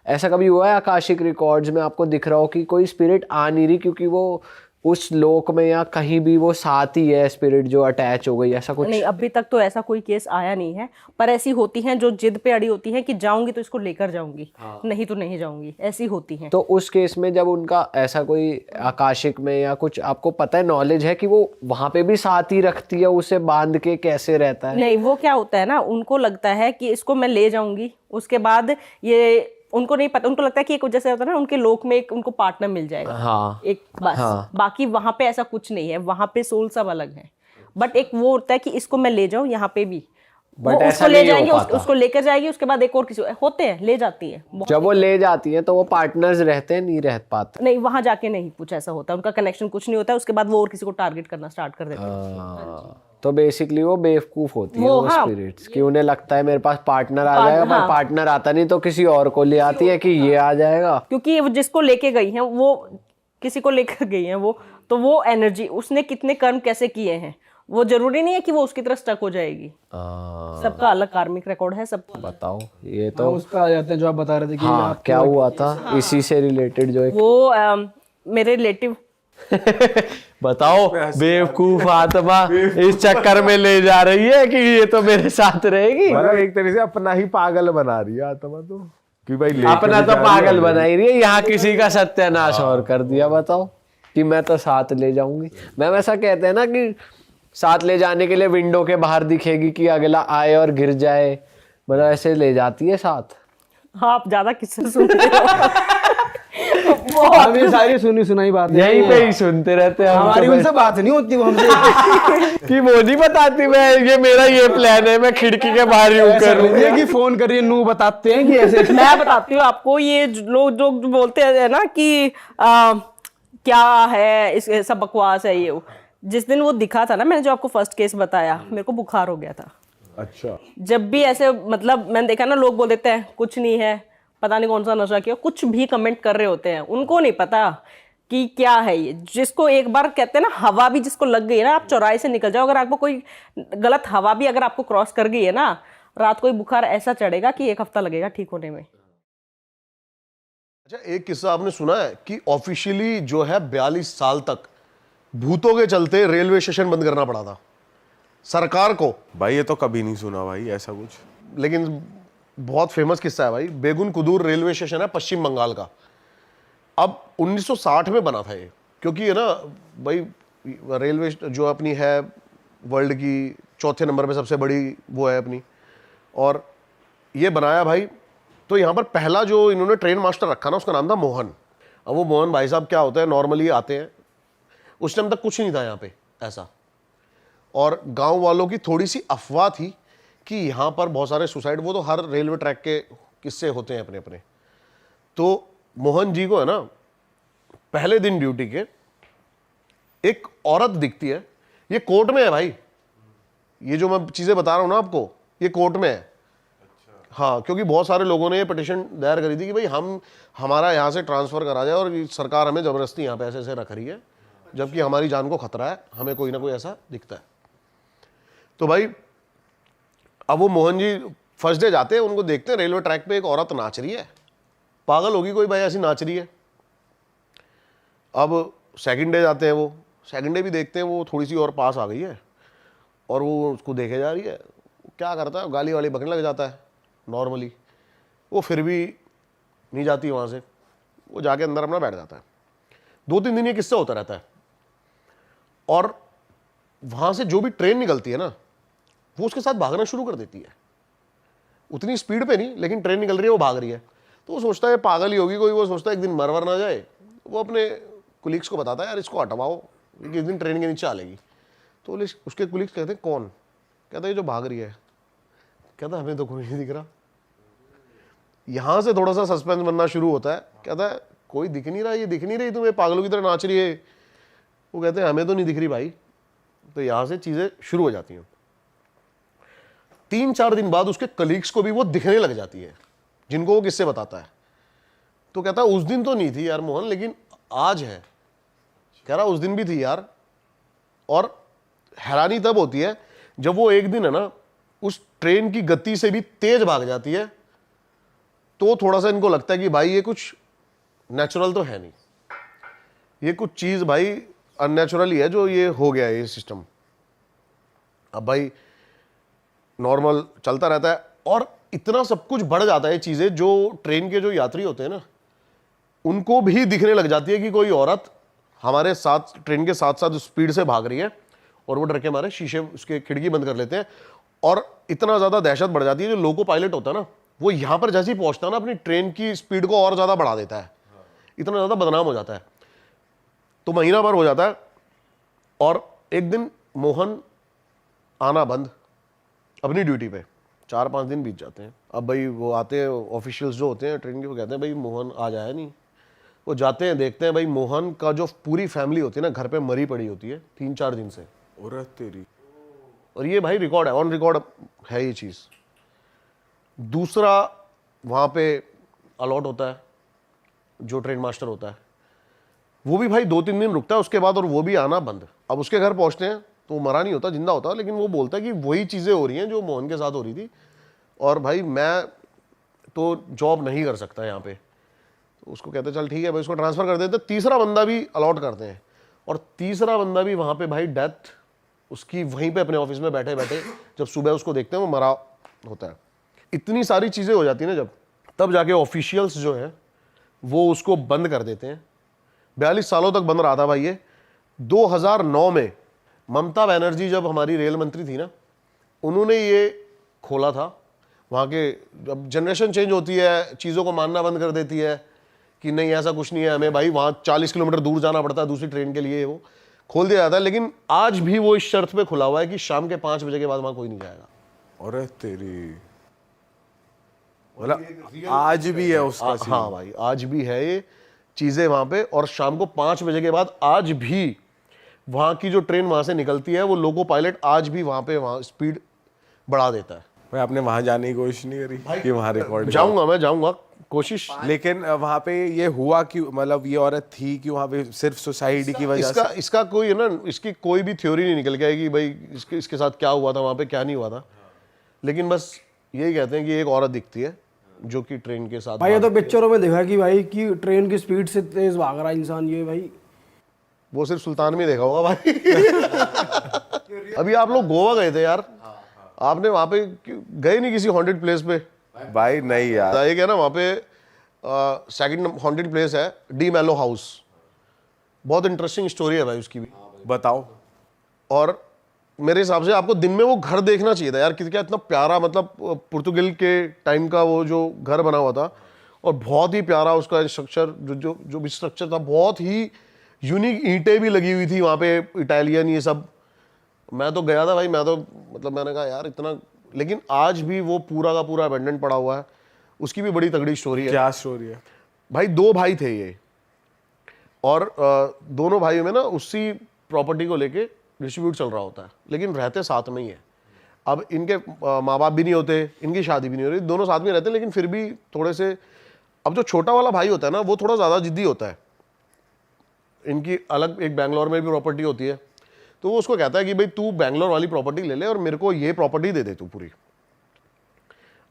ऐसा कभी हुआ है आकाशिक रिकॉर्ड्स में आपको दिख रहा हो कि कोई स्पिरिट आ नहीं रही क्योंकि वो उस लोक में या कहीं भी वो साथ ही है स्पिरिट जो अटैच हो गई, ऐसा कुछ? नहीं, अभी तक तो ऐसा कोई केस आया नहीं है, पर ऐसी होती हैं जो जिद पे अड़ी होती हैं कि जाऊंगी तो इसको लेकर जाऊंगी, नहीं तो नहीं जाऊंगी, ऐसी होती हैं। तो उस केस में जब उनका ऐसा कोई आकाशिक में या कुछ आपको पता है, नॉलेज है कि वो वहां पे भी साथ ही रखती है, उसे बांध के कैसे रहता है? नहीं, वो क्या होता है ना, उनको लगता है कि इसको मैं ले जाऊंगी, उसके बाद ये उनको नहीं पता, उनको लगता है कि एक जैसे होता है ना, उनके लोक में एक उनको पार्टनर मिल जाएगा, हाँ एक बस। बाकी वहां पे ऐसा कुछ नहीं है, वहां पे सोल सब अलग है। बट एक वो होता है कि इसको मैं ले जाऊं, यहाँ पे भी वो उसको ले जाएंगे, उसको लेकर जाएगी, उसके बाद एक और किसी होते हैं ले जाती है। जब वो ले जाती है तो वो पार्टनर्स रहते हैं, नहीं रह पाते? नहीं, वहां जाके नहीं कुछ ऐसा होता, उनका कनेक्शन कुछ नहीं होता है, उसके बाद वो और किसी को टारगेट करना स्टार्ट कर देते हैं। तो बेसिकली वो बेवकूफ होती है वो स्पिरिट्स, कि उन्हें लगता है मेरे पास पार्टनर आ जाएगा, पर पार्टनर आता नहीं तो किसी और को ले आती है कि ये आ जाएगा। क्योंकि वो जिसको लेके गई हैं, वो किसी को लेकर गई हैं, वो तो वो एनर्जी उसने कितने कर्म कैसे किए हैं, वो जरूरी नहीं है कि वो उसकी तरह स्टक हो जाएगी। सबका अलग कार्मिक रिकॉर्ड है सब। बताओ, ये तो उस पर आ जाते हैं जो आप बता रहे थे कि हाँ, क्या हुआ था इसी से रिलेटेड जो एक वो मेरे रिलेटिव बताओ, बेवकूफ आत्मा इस चक्कर में ले जा रही है कि ये तो मेरे साथ रहेगी। मतलब एक तरह से अपना ही पागल बना रही है आत्मा तो, कि भाई अपना तो पागल बना ही रही है, यहाँ किसी का सत्यानाश और कर दिया। बताओ कि मैं तो साथ ले जाऊंगी। मैम ऐसा कहते हैं ना कि साथ ले जाने के लिए विंडो के बाहर दिखेगी कि अगला आए और गिर जाए, मतलब ऐसे ले जाती है साथ। हाँ, आप ज्यादा किससे सुन रहे हो? हम ये सारी सुनी सुनाई बात यहीं पे ही सुनते रहते हैं, हमारी उनसे बात नहीं होती वो हमसे कि वो नहीं बताती मैं ये मेरा ये प्लान है, मैं खिड़की के बाहर यूं करूंगी कि फोन करिए नू बताते हैं कि ऐसे। मैं बताती हूँ आपको, ये लोग जो बोलते हैं ना कि क्या है इस सब बकवास है, ये जिस दिन वो दिखा था ना, मैंने जो आपको फर्स्ट केस बताया, मेरे को बुखार हो गया था। अच्छा। जब भी ऐसे मतलब मैंने देखा ना, लोग बोल देते हैं कुछ नहीं है, पता नहीं कौन सा नशा किया, कुछ भी कमेंट कर रहे होते हैं, उनको नहीं पता कि क्या है ये। जिसको एक बार कहते हैं ना, हवा भी जिसको लग गई है ना, आप चौराहे से निकल जाओ, अगर आपको कोई गलत हवा भी अगर आपको क्रॉस कर गई है ना, रात को बुखार ऐसा चढ़ेगा कि 1 हफ्ता लगेगा ठीक होने में। अच्छा, एक किस्सा आपने सुना है कि ऑफिशियली जो है 42 साल तक भूतों के चलते रेलवे स्टेशन बंद करना पड़ा था सरकार को। भाई ये तो कभी नहीं सुना भाई ऐसा कुछ। लेकिन बहुत फेमस किस्सा है भाई। बेगुन कुदूर रेलवे स्टेशन है पश्चिम बंगाल का। अब 1960 में बना था ये, क्योंकि है ना भाई, रेलवे जो अपनी है वर्ल्ड की 4थे नंबर पे सबसे बड़ी वो है अपनी, और ये बनाया भाई। तो यहाँ पर पहला जो इन्होंने ट्रेन मास्टर रखा ना, उसका नाम था मोहन। अब वो मोहन भाई साहब क्या होता है, नॉर्मली आते हैं, उस टाइम तक कुछ नहीं था यहाँ पे ऐसा, और गांव वालों की थोड़ी सी अफवाह थी कि यहाँ पर बहुत सारे सुसाइड, वो तो हर रेलवे ट्रैक के किस्से होते हैं अपने अपने। तो मोहन जी को है ना, पहले दिन ड्यूटी के एक औरत दिखती है, ये कोर्ट में है भाई, ये जो मैं चीज़ें बता रहा हूँ ना आपको, ये कोर्ट में है। हाँ, क्योंकि बहुत सारे लोगों ने ये पिटिशन दायर करी थी कि भाई हमारा यहाँ से ट्रांसफ़र करा जाए, और सरकार हमें ज़बरदस्ती यहाँ पे ऐसे ऐसे रख रही है, जबकि हमारी जान को खतरा है, हमें कोई ना कोई ऐसा दिखता है। तो भाई अब वो मोहन जी फर्स्ट डे जाते हैं, उनको देखते हैं रेलवे ट्रैक पे एक औरत नाच रही है, पागल होगी कोई भाई, ऐसी नाच रही है। अब सेकंड डे जाते हैं, वो सेकंड डे भी देखते हैं, वो थोड़ी सी और पास आ गई है, और वो उसको देखे जा रही है। क्या करता है, गाली वाली बकने लग जाता है नॉर्मली। वो फिर भी नहीं जाती वहाँ से, वो जाके अंदर अपना बैठ जाता है। 2-3 दिन ये किस्सा होता रहता है, और वहाँ से जो भी ट्रेन निकलती है ना, वो उसके साथ भागना शुरू कर देती है। उतनी स्पीड पे नहीं, लेकिन ट्रेन निकल रही है, वो भाग रही है। तो वो सोचता है पागल ही होगी कोई, वो सोचता है एक दिन मरवर ना जाए। वो अपने कुलीग्स को बताता है, यार इसको हटवाओ, क्योंकि एक दिन ट्रेन के नीचे आ लेगी। तो उसके कुलीग्स कहते हैं कौन? कहता है ये जो भाग रही है। कहता है हमें तो कोई नहीं दिख रहा। यहाँ से थोड़ा सा सस्पेंस बनना शुरू होता है। कहता है कोई दिख नहीं रहा, ये दिख नहीं रही तुम्हें, पागलों की तरह नाच रही है। वो कहते हैं हमें तो नहीं दिख रही भाई। तो यहाँ से चीज़ें शुरू हो जाती हैं। 3-4 दिन बाद उसके कलीग्स को भी वो दिखने लग जाती है, जिनको वो किससे बताता है। तो कहता है उस दिन तो नहीं थी यार मोहन, लेकिन आज है। कह रहा उस दिन भी थी यार। और हैरानी तब होती है जब वो एक दिन है ना, उस ट्रेन की गति से भी तेज भाग जाती है। तो थोड़ा सा इनको लगता है कि भाई ये कुछ नेचुरल तो है नहीं, ये कुछ चीज़ भाई अननेचुरली है जो ये हो गया है ये सिस्टम। अब भाई नॉर्मल चलता रहता है और इतना सब कुछ बढ़ जाता है चीज़ें, जो ट्रेन के जो यात्री होते हैं ना उनको भी दिखने लग जाती है कि कोई औरत हमारे साथ ट्रेन के साथ साथ स्पीड से भाग रही है, और वो डर के मारे शीशे उसके खिड़की बंद कर लेते हैं। और इतना ज़्यादा दहशत बढ़ जाती है, जो लोको पायलट होता है ना वो यहाँ पर जैसे ही पहुँचता है ना अपनी ट्रेन की स्पीड को और ज़्यादा बढ़ा देता है, इतना ज़्यादा बदनाम हो जाता है। तो महीना भर हो जाता है और एक दिन मोहन आना बंद अपनी ड्यूटी पे, 4-5 दिन बीत जाते हैं। अब भाई वो आते हैं ऑफिशियल्स जो होते हैं ट्रेन के, वो कहते हैं भाई मोहन आज आया नहीं। वो जाते हैं देखते हैं भाई मोहन का जो पूरी फैमिली होती है ना घर पे मरी पड़ी होती है 3-4 दिन से। और तेरी, और ये भाई रिकॉर्ड है, ऑन रिकॉर्ड है ये चीज़। दूसरा वहाँ पे अलॉट होता है जो ट्रेन मास्टर होता है, वो भी भाई 2-3 दिन रुकता है उसके बाद, और वो भी आना बंद। अब उसके घर पहुँचते हैं तो वो मरा नहीं होता, जिंदा होता, लेकिन वो बोलता है कि वही चीज़ें हो रही हैं जो मोहन के साथ हो रही थी, और भाई मैं तो जॉब नहीं कर सकता यहाँ पे। तो उसको कहते चल ठीक है भाई उसको ट्रांसफ़र कर देते। तीसरा बंदा भी अलॉट करते हैं, और तीसरा बंदा भी वहाँ पे भाई डेथ उसकी वहीं पे अपने ऑफिस में बैठे बैठे जब सुबह उसको देखते हैं वो मरा होता है। इतनी सारी चीज़ें हो जाती हैं ना जब, तब जाके ऑफिशियल्स जो है वो उसको बंद कर देते हैं। 42 सालों तक बंद रहा था भाई ये। 2009 में ममता बनर्जी जब हमारी रेल मंत्री थी ना, उन्होंने ये खोला था। वहाँ के जब जनरेशन चेंज होती है चीज़ों को मानना बंद कर देती है कि नहीं ऐसा कुछ नहीं है, हमें भाई वहाँ 40 किलोमीटर दूर जाना पड़ता है दूसरी ट्रेन के लिए, वो खोल दिया जाता है। लेकिन आज भी वो इस शर्त पे खुला हुआ है कि शाम के 5 बजे के बाद वहाँ कोई नहीं जाएगा। और तेरी, मतलब आज भी है उसका सीन। हाँ भाई आज भी है ये चीज़ें वहाँ पे, और शाम को 5 बजे के बाद आज भी वहाँ की जो ट्रेन वहाँ से निकलती है वो लोको पायलट आज भी वहाँ पे वहाँ स्पीड बढ़ा देता है। भाई आपने वहां जाने की कोशिश नहीं करी कि वहां रिकॉर्ड? जाऊंगा, मैं जाऊंगा, कोशिश। लेकिन वहां पे ये हुआ क्यों, मतलब ये औरत थी कि वहां पे सिर्फ सोसाइटी की वजह से? इसका कोई है ना, इसकी कोई भी थ्योरी नहीं निकल के आएगी भाई इसके साथ क्या हुआ था वहाँ पे, क्या नहीं हुआ था। लेकिन बस यही कहते हैं कि एक औरत दिखती है जो कि ट्रेन के साथ। भाई ये तो पिक्चरों में देखा कि भाई कि ट्रेन की स्पीड से तेज भाग रहा इंसान, ये भाई वो सिर्फ सुल्तान में देखा होगा भाई। अभी आप लोग गोवा गए थे यार, आपने वहाँ पे गए नहीं किसी हॉन्टेड प्लेस पे? भाई नहीं यार, एक है ना वहाँ पे सेकंड हॉन्टेड प्लेस है डी मेलो हाउस, बहुत इंटरेस्टिंग स्टोरी है भाई उसकी भी। बताओ। और मेरे हिसाब से आपको दिन में वो घर देखना चाहिए था यार, क्या इतना प्यारा, मतलब पुर्तगाल के टाइम का वो जो घर बना हुआ था, और बहुत ही प्यारा उसका स्ट्रक्चर, जो भी स्ट्रक्चर था बहुत ही यूनिक, ईंटें भी लगी हुई थी वहाँ पे इटालियन ये सब। मैं तो गया था भाई, मैं तो मतलब मैंने कहा यार इतना, लेकिन आज भी वो पूरा का पूरा अबेंडन पड़ा हुआ है। उसकी भी बड़ी तगड़ी स्टोरी है। क्या स्टोरी है भाई? 2 भाई थे ये, और दोनों भाइयों में ना उसी प्रॉपर्टी को लेके डिस्ट्रीब्यूट चल रहा होता है, लेकिन रहते साथ में ही है। अब इनके माँ बाप भी नहीं होते, इनकी शादी भी नहीं हो रही, दोनों साथ में रहते हैं, लेकिन फिर भी थोड़े से, अब जो छोटा वाला भाई होता है ना वो थोड़ा ज़्यादा जिद्दी होता है। इनकी अलग एक बैंगलोर में भी प्रॉपर्टी होती है, तो वो उसको कहता है कि भाई तू बैंगलोर वाली प्रॉपर्टी ले ले और मेरे को ये प्रॉपर्टी दे दे तू पूरी।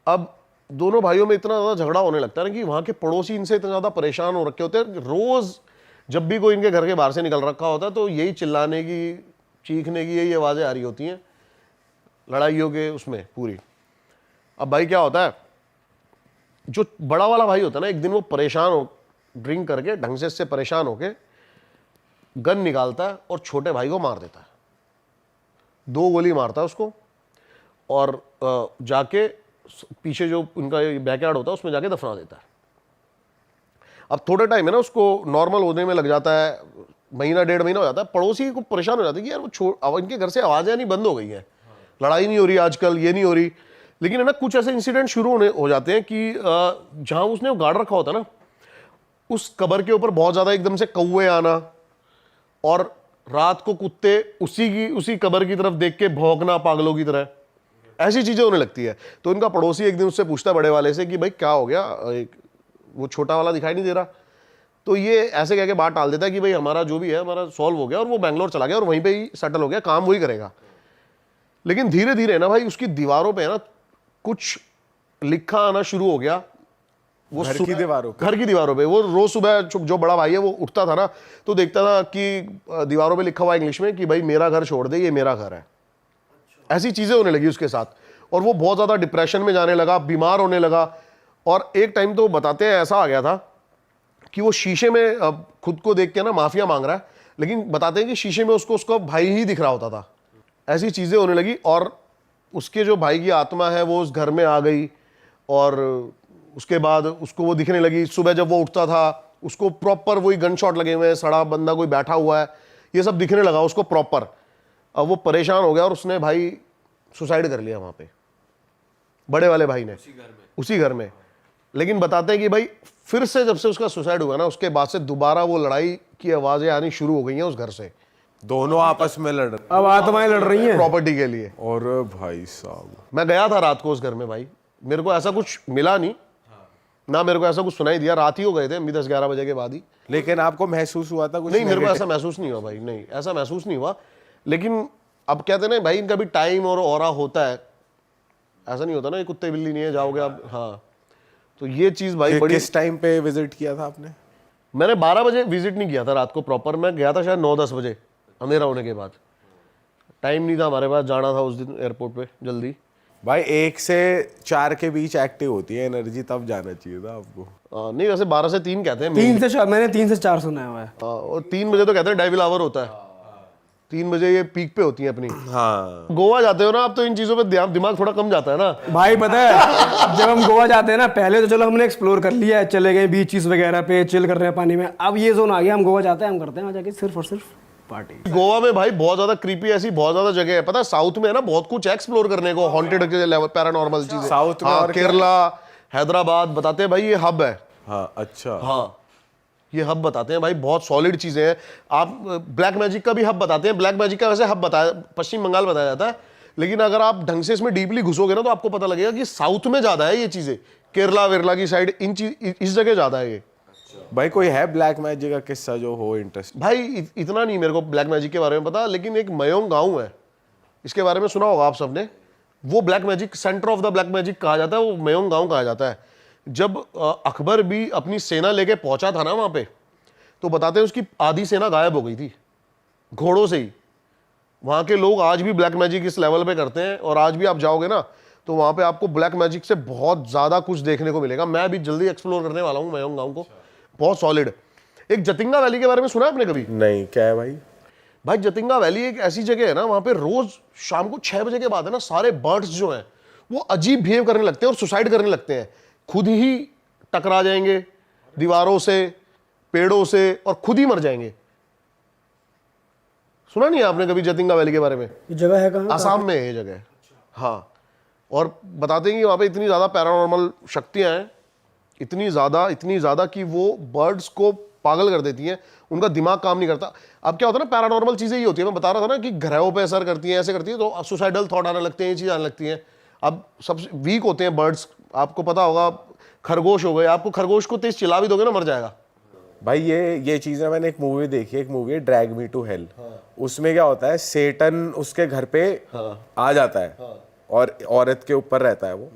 अब दोनों भाइयों में इतना ज़्यादा झगड़ा होने लगता है ना कि वहाँ के पड़ोसी इनसे इतना ज़्यादा परेशान हो रखे होते हैं। रोज़ जब भी कोई इनके घर के बाहर से निकल रखा होता है तो यही चिल्लाने की, चीखने की यही आवाज़ें आ रही होती हैं, लड़ाइयों के उसमें पूरी। अब भाई क्या होता है, जो बड़ा वाला भाई होता है ना, एक दिन वो परेशान हो, ड्रिंक करके ढंग से इससे परेशान होके गन निकालता है और छोटे भाई को मार देता है। 2 गोली मारता है उसको, और जाके पीछे जो उनका बैकयार्ड होता है उसमें जाके दफना देता है। अब थोड़े टाइम है ना उसको नॉर्मल होने में लग जाता है, महीना 1.5 महीना हो जाता है। पड़ोसी को परेशान हो जाते हैं कि यार वो इनके घर से आवाज़ें नहीं बंद हो गई हैं, लड़ाई नहीं हो रही आजकल, ये नहीं हो रही। लेकिन है ना कुछ ऐसे इंसिडेंट शुरू हो जाते हैं कि जहाँ उसने वो गार्ड रखा होता है ना, उस कबर के ऊपर बहुत ज़्यादा एकदम से कौवे आना, और रात को कुत्ते उसी कबर की तरफ देख के भौंकना पागलों की तरह, ऐसी चीज़ें होने लगती है। तो उनका पड़ोसी एक दिन उससे पूछता है बड़े वाले से कि भाई क्या हो गया, वो छोटा वाला दिखाई नहीं दे रहा। तो ये ऐसे कह के बात टाल देता है कि भाई हमारा जो भी है हमारा सॉल्व हो गया, और वो बैंगलोर चला गया और वहीं पे ही सेटल हो गया, काम वही करेगा। लेकिन धीरे धीरे ना भाई उसकी दीवारों पे ना कुछ लिखा आना शुरू हो गया वो घर की दीवारों पे? घर की दीवारों पे। वो रोज सुबह जो बड़ा भाई है वो उठता था ना, तो देखता था कि दीवारों पे लिखा हुआ इंग्लिश में कि भाई मेरा घर छोड़ दे, ये मेरा घर है। ऐसी चीजें होने लगी उसके साथ, और वो बहुत ज्यादा डिप्रेशन में जाने लगा, बीमार होने लगा। और एक टाइम तो बताते हैं ऐसा आ गया था कि वो शीशे में खुद को देख के ना माफिया मांग रहा है, लेकिन बताते हैं कि शीशे में उसको उसका भाई ही दिख रहा होता था। ऐसी चीजें होने लगी, और उसके जो भाई की आत्मा है वो उस घर में आ गई, और उसके बाद उसको वो दिखने लगी। सुबह जब वो उठता था उसको प्रॉपर वही गन शॉट लगे हुए हैं, सड़ा बंदा कोई बैठा हुआ है, ये सब दिखने लगा उसको प्रॉपर। अब वो परेशान हो गया और उसने भाई सुसाइड कर लिया वहां पे, बड़े वाले भाई ने, उसी घर में। लेकिन बताते हैं कि भाई फिर से जब से उसका सुसाइड हुआ ना, उसके बाद से दोबारा वो लड़ाई की आवाजें आनी शुरू हो गई हैं उस घर से, दोनों आपस में लड़ रहे? अब आत्माएं लड़ रही हैं प्रॉपर्टी के लिए। और भाई साहब, मैं गया था रात को उस घर में भाई, मेरे को ऐसा कुछ मिला नहीं ना, मेरे को ऐसा कुछ सुनाई दिया। रात ही हो गए थे, 10-11 बजे के बाद ही। लेकिन आपको महसूस हुआ था कुछ? नहीं, मेरे को ऐसा महसूस नहीं हुआ भाई, नहीं ऐसा महसूस नहीं हुआ। लेकिन अब कहते हैं ना भाई, इनका भी टाइम और ऑरा होता है, ऐसा नहीं होता ना ये कुत्ते बिल्ली नहीं है जाओगे आप। हाँ, तो ये चीज भाई बड़ी। किस टाइम पे विजिट किया था आपने? मैंने 12 बजे विजिट नहीं किया था रात को प्रॉपर, मैं गया था शायद 9-10 बजे अंधेरा होने के बाद। टाइम नहीं था हमारे पास, जाना था उस दिन एयरपोर्ट पे जल्दी। भाई 1 से 4 के बीच एक्टिव होती है एनर्जी, तब जाना चाहिए था आपको। नहीं, वैसे 12 से 3 कहते हैं। 3 से 4, मैंने 3 से 4 सुना हुआ है। और 3 बजे तो कहते हैं डेविल आवर होता है, 3 बजे ये पीक पे होती है अपनी। हाँ, गोवा जाते हो ना आप, तो इन चीजों पे दिमाग थोड़ा कम जाता है ना भाई पता है जब हम गोवा जाते हैं ना, पहले तो चलो हमने एक्सप्लोर कर लिया है, चले गए बीचेस वगैरह पे, चिल कर रहे हैं पानी में। अब ये जोन आ गया, हम गोवा जाते हैं, हम करते हैं वहाँ जाके सिर्फ और सिर्फ पार्टी। गोवा में भाई बहुत ज्यादा क्रीपी ऐसी बहुत ज्यादा जगह है, पता है साउथ में है ना बहुत कुछ एक्सप्लोर करने को, हॉन्टेड के लेवल, पैरानॉर्मल चीजें साउथ में। हाँ, और केरला, हैदराबाद, बताते हैं भाई ये हब है। हाँ, अच्छा। हाँ, ये हब बताते हैं भाई, बहुत सॉलिड चीजें हैं। आप ब्लैक मैजिक का भी हब बताते हैं, ब्लैक मैजिक का वैसे हब बताया, पश्चिम बंगाल बताया जाता है, लेकिन अगर आप ढंग से इसमें डीपली घुसोगे ना तो आपको पता लगेगा कि साउथ में ज्यादा है ये चीजें, केरला वेरला की साइड, इस जगह ज्यादा है ये। भाई कोई है ब्लैक मैजिक का किस्सा जो हो इंटरेस्ट? भाई इतना नहीं मेरे को ब्लैक मैजिक के बारे में पता, लेकिन एक मयोंग गांव है, इसके बारे में सुना होगा आप सबने। वो black magic, centre of the black magic कहा जाता है, वो मयोंग गांव कहा जाता है। जब अकबर भी अपनी सेना लेके पहुंचा था ना वहां पे, तो बताते हैं उसकी आधी सेना गायब हो गई थी घोड़ों से ही। वहां के लोग आज भी ब्लैक मैजिक इस लेवल पे करते हैं, और आज भी आप जाओगे ना तो वहां पे आपको ब्लैक मैजिक से बहुत ज्यादा कुछ देखने को मिलेगा। मैं भी जल्दी एक्सप्लोर करने वाला हूं मयोंग गांव को, बहुत सॉलिड। एक जतिंगा वैली के बारे में सुना आपने कभी? नहीं, क्या है भाई? भाई जतिंगा वैली एक ऐसी जगह है ना, वहां पे रोज शाम को 6 बजे के बाद है ना, सारे बर्ड्स जो हैं वो अजीब बिहेव करने लगते हैं और सुसाइड करने लगते हैं, खुद ही टकरा जाएंगे दीवारों से, पेड़ों से, और खुद ही मर जाएंगे। सुना नहीं आपने कभी जतिंगा वैली के बारे में? ये जगह है कहाँ? आसाम में है ये जगह। हाँ, और बताते हैं कि वहां पे इतनी ज्यादा पैरानॉर्मल शक्तियां हैं, इतनी ज्यादा कि वो बर्ड्स को पागल कर देती हैं, उनका दिमाग काम नहीं करता। अब क्या होता है ना, पैरानॉर्मल चीजें ही होती है, मैं बता रहा था ना कि ग्रहों पे असर करती हैं, ऐसे करती है, तो सुसाइडल थॉट आने लगते हैं, ये चीज आने लगती है। अब सबसे वीक होते हैं बर्ड्स, आपको पता होगा, खरगोश हो गए, आपको खरगोश को तेज चिल्ला भी दोगे ना मर जाएगा। भाई ये चीज ना, मैंने एक मूवी देखी है, एक मूवी है ड्रैग मी टू हेल। उसमें क्या होता है, सेटन उसके घर पे आ जाता है और औरत के ऊपर रहता है वो।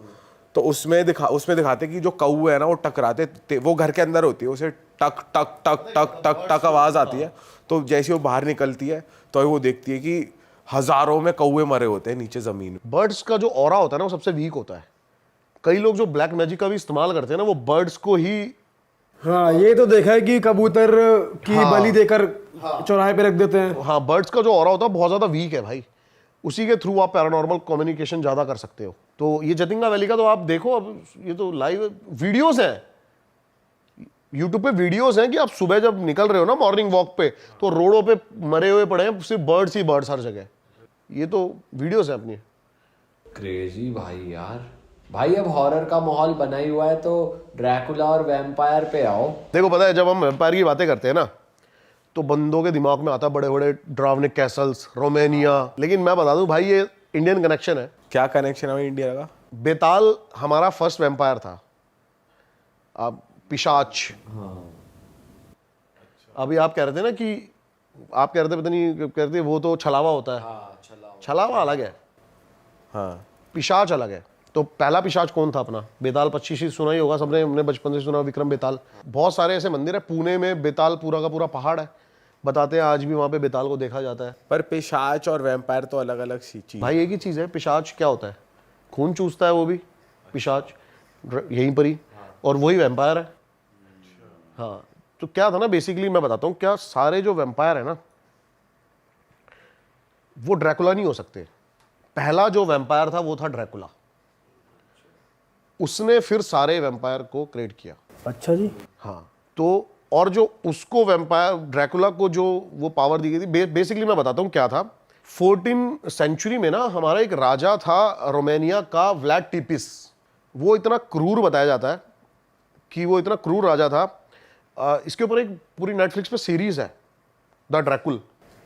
तो उसमें दिखाते कि जो कौवे है ना वो टकराते, वो घर के अंदर होती है, उसे टक टक टक टक टक टक आवाज आती है। तो जैसे वो बाहर निकलती है तो वो देखती है कि हजारों में कौवे मरे होते हैं नीचे जमीन में। बर्ड्स का जो ऑरा होता है ना वो सबसे वीक होता है। कई लोग जो ब्लैक मैजिक का भी इस्तेमाल करते हैं ना, वो बर्ड्स को ही। हाँ, ये तो देखा है कि कबूतर की बलि देकर चौराहे पे रख देते हैं। हाँ, बर्ड्स का जो ऑरा होता है बहुत ज्यादा वीक है भाई, उसी के थ्रू आप पैरानॉर्मल कम्युनिकेशन ज्यादा कर सकते हो। तो ये जतिंगा वैली का तो आप देखो, अब ये तो लाइव वीडियोस हैं, यूट्यूब पे वीडियोस हैं कि आप सुबह जब निकल रहे हो ना मॉर्निंग वॉक पे, तो रोडों पे मरे हुए पड़े हैं सिर्फ बर्ड्स ही बर्ड्स हर जगह। ये तो वीडियोस हैं अपनी। क्रेजी भाई यार। भाई अब हॉरर का माहौल बना ही हुआ है, तो ड्रैकुला और वैम्पायर पे आओ। देखो पता है, जब हम वैम्पायर की बातें करते हैं ना तो बंदों के दिमाग में आता है बड़े बड़े डरावने कैसल्स, रोमानिया। लेकिन मैं बता दूं भाई, ये इंडियन कनेक्शन है। क्या कनेक्शन है भाई इंडिया का? बेताल हमारा फर्स्ट वैम्पायर था। अब पिशाच। अभी आप कह रहे थे ना कि आप कह रहे थे, पता नहीं कह रहे थे, वो तो छलावा होता है। छलावा अलग है, हाँ, पिशाच अलग है। तो पहला पिशाच कौन था अपना? बेताल पक्षी सुना ही होगा सबने, हमने बचपन से सुना विक्रम बेताल। बहुत सारे ऐसे मंदिर है, पुणे में बेताल पूरा का पूरा पहाड़ है, बताते हैं आज भी वहाँ पे बेताल को देखा जाता है। पर पिशाच और वैम्पायर तो अलग अलग चीज। भाई एक ही चीज़ है। पिशाच क्या होता है? खून चूसता है वो भी पिशाच, यहीं पर ही, और वही वैम्पायर है। हाँ, तो क्या था ना, बेसिकली मैं बताता हूँ, क्या सारे जो वैम्पायर है ना वो ड्रैकुला नहीं हो सकते। पहला जो वैम्पायर था वो था ड्रैकुला, उसने फिर सारे वैम्पायर को क्रिएट किया। अच्छा जी। हाँ, तो और जो उसको वैम्पायर ड्रैकुला को जो वो पावर दी गई थी, बेसिकली मैं बताता हूँ क्या था। 14th सेंचुरी में ना हमारा एक राजा था रोमानिया का, व्लाड टिपिस। वो इतना क्रूर बताया जाता है कि वो इतना क्रूर राजा था। इसके ऊपर एक पूरी नेटफ्लिक्स पे सीरीज है, द ड्रैकुल।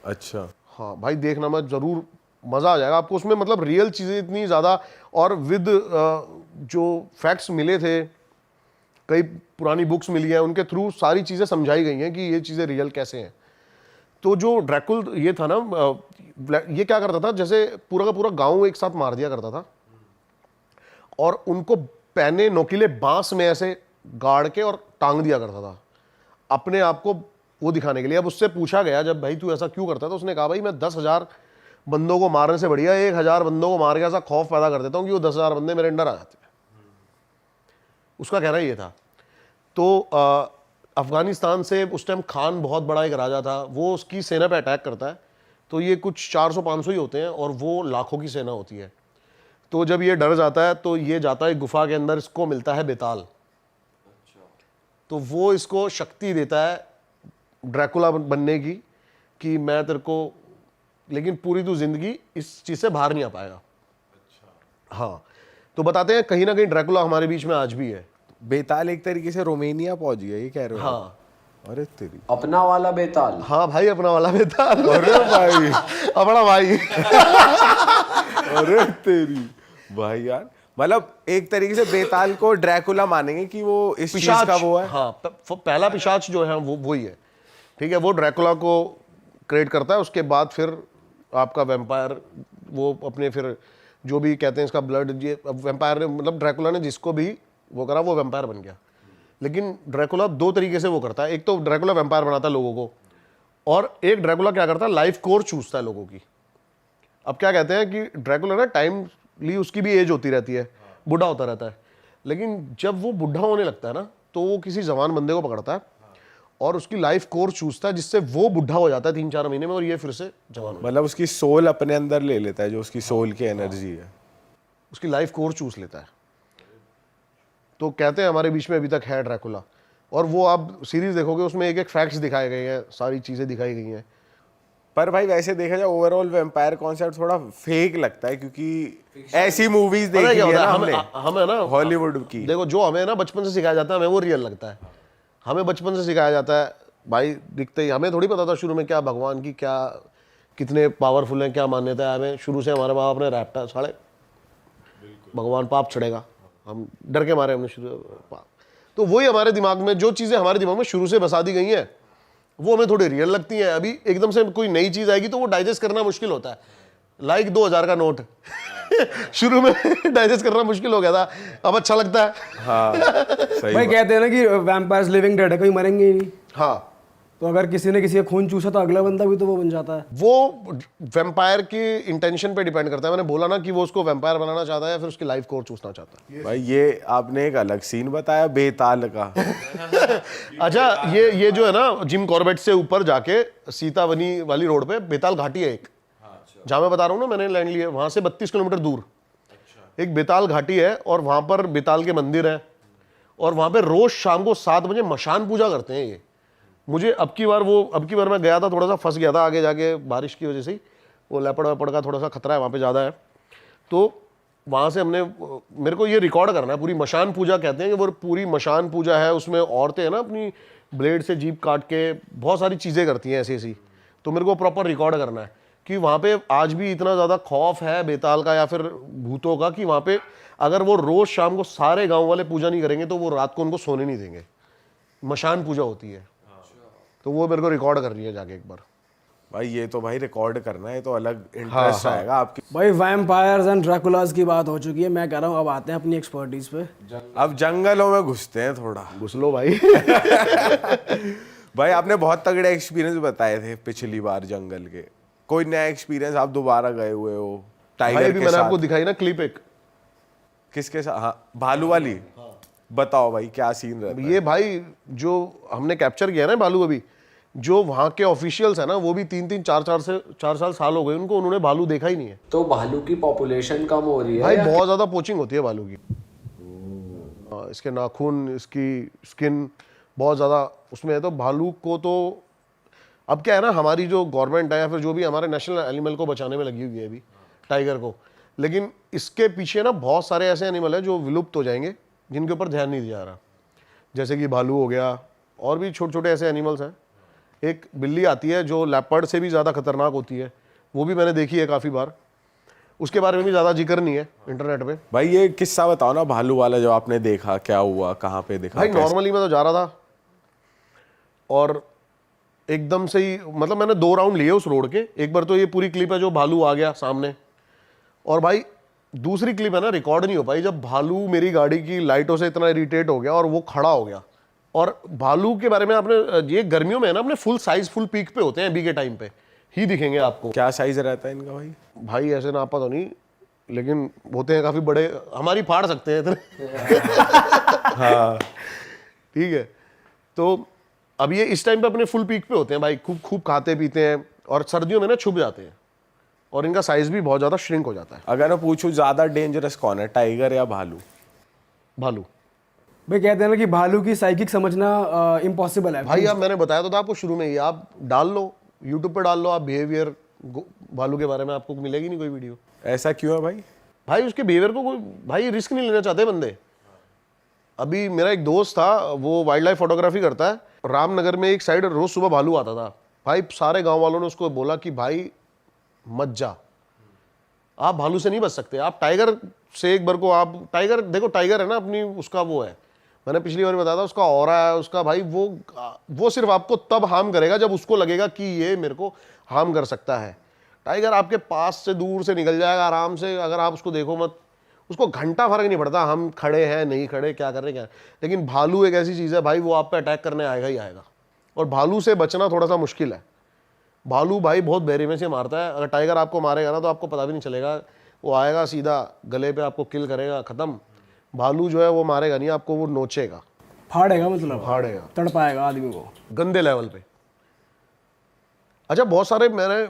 अच्छा। हाँ भाई, देखना, मैं जरूर, मजा आ जाएगा आपको उसमें। मतलब रियल चीजें इतनी ज्यादा, और विद जो फैक्ट्स मिले थे, कई पुरानी बुक्स मिली हैं, उनके थ्रू सारी चीजें समझाई गई हैं कि ये चीजें रियल कैसे हैं। तो जो ड्रैकुल ये था ना, ये क्या करता था, जैसे पूरा का पूरा गांव एक साथ मार दिया करता था, और उनको पहने नोकीले बांस में ऐसे गाड़ के और टांग दिया करता था, अपने आप को वो दिखाने के लिए। अब उससे पूछा गया, जब भाई तू ऐसा क्यों करता है, तो उसने कहा भाई मैं 10,000 बंदों को मारने से बढ़िया 1,000 बंदों को मार के ऐसा खौफ पैदा कर देता हूँ कि वो 10,000 बंदे मेरे अंडर आ जाते हैं। उसका कहना ये था। तो अफगानिस्तान से उस टाइम खान बहुत बड़ा एक राजा था, वो उसकी सेना पे अटैक करता है, तो ये कुछ 400-500 ही होते हैं और वो लाखों की सेना होती है। तो जब ये डर जाता है तो ये जाता है गुफा के अंदर, इसको मिलता है बेताल। तो वो इसको शक्ति देता है ड्रैकुला बनने की, कि मैं तेरे को, लेकिन पूरी तू जिंदगी इस चीज से बाहर नहीं आ पाएगा। हाँ, तो बताते हैं कहीं ना कहीं ड्रैकुला हमारे बीच में आज भी है। बेताल एक तरीके से रोमानिया पहुंच गया, ये कह रहे हो? हाँ। अरे तेरी, अपना वाला बेताल। हाँ भाई, अपना वाला बेताल। अरे भाई, अपना भाई। अरे तेरी भाई यार, मतलब एक तरीके से बेताल को ड्रैकुला मानेंगे कि वो इस चीज का वो है। हाँ, पहला पिशाच जो है वो वही है, ठीक है। वो ड्रैकुला को क्रिएट करता है, उसके बाद फिर आपका वैम्पायर, वो अपने फिर जो भी कहते हैं इसका ब्लड, ये वैम्पायर ने, मतलब ड्रैकुला ने जिसको भी वो करा वो वैम्पायर बन गया। लेकिन ड्रैकुला 2 तरीके से वो करता है। एक तो ड्रैकुला वैम्पायर बनाता है लोगों को, और एक ड्रैकुला क्या करता है, लाइफ कोर चूसता है लोगों की। अब क्या कहते हैं कि ड्रैकुला ना टाइमली उसकी भी एज होती रहती है, बूढ़ा होता रहता है, लेकिन जब वो बूढ़ा होने लगता है ना, तो वो किसी जवान बंदे को पकड़ता है और उसकी लाइफ कोर चूसता है, जिससे वो बूढ़ा हो जाता है 3-4 महीने में, और ये फिर से जवान हो, मतलब उसकी सोल अपने अंदर ले लेता है, जो उसकी सोल की एनर्जी है, उसकी लाइफ कोर चूस लेता है। तो कहते हैं हमारे बीच में अभी तक है ड्रैकुला। और वो आप सीरीज देखोगे उसमें एक एक फैक्ट्स दिखाए गए हैं, सारी चीजें दिखाई गई हैं। पर भाई वैसे देखा जाए ओवरऑल वैम्पायर कॉन्सेप्ट थोड़ा फेक लगता है, क्योंकि ऐसी मूवीज देखी है ना हमने, हमें ना हॉलीवुड की। देखो, जो हमें ना बचपन से सिखाया जाता है, हमें वो रियल लगता है। हमें बचपन से सिखाया जाता है भाई, दिखते ही, हमें थोड़ी पता था शुरू में क्या भगवान की क्या, कितने पावरफुल हैं, क्या मान्यता है। हमें शुरू से हमारे माँ बाप ने रैपटा साढ़े भगवान पाप चढ़ेगा, हम डर के मारे हमने शुरू पाप। तो वही हमारे दिमाग में, जो चीज़ें हमारे दिमाग में शुरू से बसा दी गई हैं, वो हमें थोड़ी रियल लगती हैं। अभी एकदम से कोई नई चीज़ आएगी तो वो डाइजेस्ट करना मुश्किल होता है। लाइक 2000 का नोट शुरू में डाइजेस्ट करना मुश्किल हो गया था, अब अच्छा लगता है। हाँ सही भाई कहते हैं ना कि वैम्पायर्स लिविंग डेड है, कहीं मरेंगे ही नहीं। हाँ, तो अगर किसी ने किसी का खून चूसा तो अगला बंदा भी तो वो बन जाता है। वो वैम्पायर की इंटेंशन पे डिपेंड करता है। मैंने बोला ना कि वो उसको वैम्पायर बनाना चाहता है या फिर उसकी लाइफ कोर चूसना चाहता है। भाई ये आपने एक अलग सीन बताया बेताल का। अच्छा, ये जो है ना, जिम कॉर्बेट से ऊपर जाके सीतावनी वाली रोड पे बेताल घाटी है एक, जहां मैं बता रहा हूँ ना, मैंने लैंड लिया, वहां से 32 किलोमीटर दूर एक बेताल घाटी है, और वहां पर बेताल के मंदिर है, और वहां पे रोज शाम को 7 बजे मशान पूजा करते हैं ये। मुझे अब की बार मैं गया था, थोड़ा सा फंस गया था आगे जाके, बारिश की वजह से ही, वो लेपड़ वेपड़ का थोड़ा सा खतरा है वहाँ पे ज़्यादा है। तो वहाँ से मेरे को ये रिकॉर्ड करना है, पूरी मशान पूजा कहते हैं कि वो पूरी मशान पूजा है। उसमें औरतें है ना अपनी ब्लेड से जीभ काट के बहुत सारी चीज़ें करती हैं ऐसी। तो मेरे को प्रॉपर रिकॉर्ड करना है कि वहाँ पे आज भी इतना ज़्यादा खौफ है बेताल का या फिर भूतों का, कि वहाँ पे अगर वो रोज़ शाम को सारे गाँव वाले पूजा नहीं करेंगे तो वो रात को उनको सोने नहीं देंगे। मशान पूजा होती है, तो वो मेरे को रिकॉर्ड कर रही है जाके एक बार। भाई ये तो भाई रिकॉर्ड करना है, ये तो अलग इंटरेस्ट आएगा आपकी। भाई वैम्पायर्स एंड ड्रैकुलास की बात हो चुकी है, मैं कह रहा हूँ अब आते हैं अपनी एक्सपर्टीज पे। अब जंगलों में घुसते हैं थोड़ा। घुस लो भाई। भाई आपने बहुत तगड़े एक्सपीरियंस बताए थे पिछली बार जंगल के, कोई नया एक्सपीरियंस आप दोबारा गए हुए हो भाई टाइगर अभी के मैंने साथ? आपको दिखाई ना क्लिप एक, किसके साथ? हाँ भालू वाली। बताओ भाई क्या सीन रहता है? ये भाई जो हमने कैप्चर किया ना भालू, अभी जो वहाँ के ऑफिशियल्स है ना वो भी 3-3 4 साल हो गए उनको, उन्होंने भालू देखा ही नहीं है। तो भालू की पॉपुलेशन कम हो रही है भाई या? बहुत ज्यादा पोचिंग होती है भालू की। इसके नाखून, इसकी स्किन बहुत ज़्यादा उसमें है। तो भालू को तो अब क्या है ना, हमारी जो गवर्नमेंट है या फिर जो भी हमारे नेशनल एनिमल को बचाने में लगी हुई है अभी, टाइगर को, लेकिन इसके पीछे ना बहुत सारे ऐसे एनिमल है जो विलुप्त हो जाएंगे जिनके ऊपर ध्यान नहीं दिया जा रहा। जैसे कि भालू हो गया, और भी छोटे छोटे ऐसे एनिमल्स हैं। एक बिल्ली आती है जो लेपर्ड से भी ज़्यादा खतरनाक होती है, वो भी मैंने देखी है काफ़ी बार, उसके बारे में भी ज़्यादा जिक्र नहीं है इंटरनेट पे। भाई ये किस्सा बताओ ना भालू वाला, जो आपने देखा, क्या हुआ, कहाँ पे देखा? भाई नॉर्मली मैं तो जा रहा था और एकदम से ही, मतलब मैंने 2 राउंड लिए उस रोड के। एक बार तो ये पूरी क्लिप है जो भालू आ गया सामने, और भाई दूसरी क्लिप है ना, रिकॉर्ड नहीं हो पाई, जब भालू मेरी गाड़ी की लाइटों से इतना इरिटेट हो गया और वो खड़ा हो गया। और भालू के बारे में आपने, ये गर्मियों में है ना, अपने फुल साइज फुल पीक पे होते हैं, अभी के टाइम पे ही दिखेंगे आपको। क्या साइज रहता है इनका भाई? भाई ऐसे नापा तो नहीं, लेकिन होते हैं काफी बड़े, हमारी फाड़ सकते हैं इतने। हाँ ठीक है, तो अब ये इस टाइम पे अपने फुल पीक पे होते हैं भाई, खूब खूब खाते पीते हैं, और सर्दियों में ना छुप जाते हैं और इनका साइज भी बहुत ज्यादा श्रिंक हो जाता है। अगर मैं पूछूं ज्यादा डेंजरस कौन है, टाइगर या भालू? भालू। भाई कहते हैं ना कि भालू की साइकिक समझना इम्पॉसिबल है। भाई अब मैंने बताया तो था आपको शुरू में ही, आप डाल लो यूट्यूब पे, डाल लो आप बिहेवियर भालू के बारे में, आपको मिलेगी नहीं कोई वीडियो। ऐसा क्यों है भाई? भाई उसके बिहेवियर को कोई, भाई रिस्क नहीं लेना चाहते बंदे। अभी मेरा एक दोस्त था, वो वाइल्ड लाइफ फोटोग्राफी करता है, रामनगर में एक साइड रोज सुबह भालू आता था। भाई सारे गांव वालों ने उसको बोला कि भाई मत जा, आप भालू से नहीं बच सकते, आप टाइगर से एक बार को, आप टाइगर देखो, टाइगर है ना अपनी, उसका वो है, मैंने पिछली बार बताया था, उसका ऑरा है उसका भाई, वो सिर्फ आपको तब हार्म करेगा जब उसको लगेगा कि ये मेरे को हार्म कर सकता है। टाइगर आपके पास से दूर से निकल जाएगा आराम से, अगर आप उसको देखो मत, उसको घंटा फर्क नहीं पड़ता हम खड़े हैं नहीं खड़े, क्या कर रहे हैं क्या। लेकिन भालू एक ऐसी चीज़ है भाई, वो आप पे अटैक करने आएगा ही आएगा, और भालू से बचना थोड़ा सा मुश्किल है। भालू भाई बहुत बेरहमी से मारता है, अगर टाइगर आपको मारेगा ना तो आपको पता भी नहीं चलेगा, वो आएगा सीधा गले पे आपको किल करेगा, खत्म। भालू जो है वो मारेगा नहीं आपको, वो नोचेगा, फाड़ेगा, मतलब फाड़ेगा, तड़पाएगा आदमी को गंदे लेवल पे। अच्छा बहुत सारे मैंने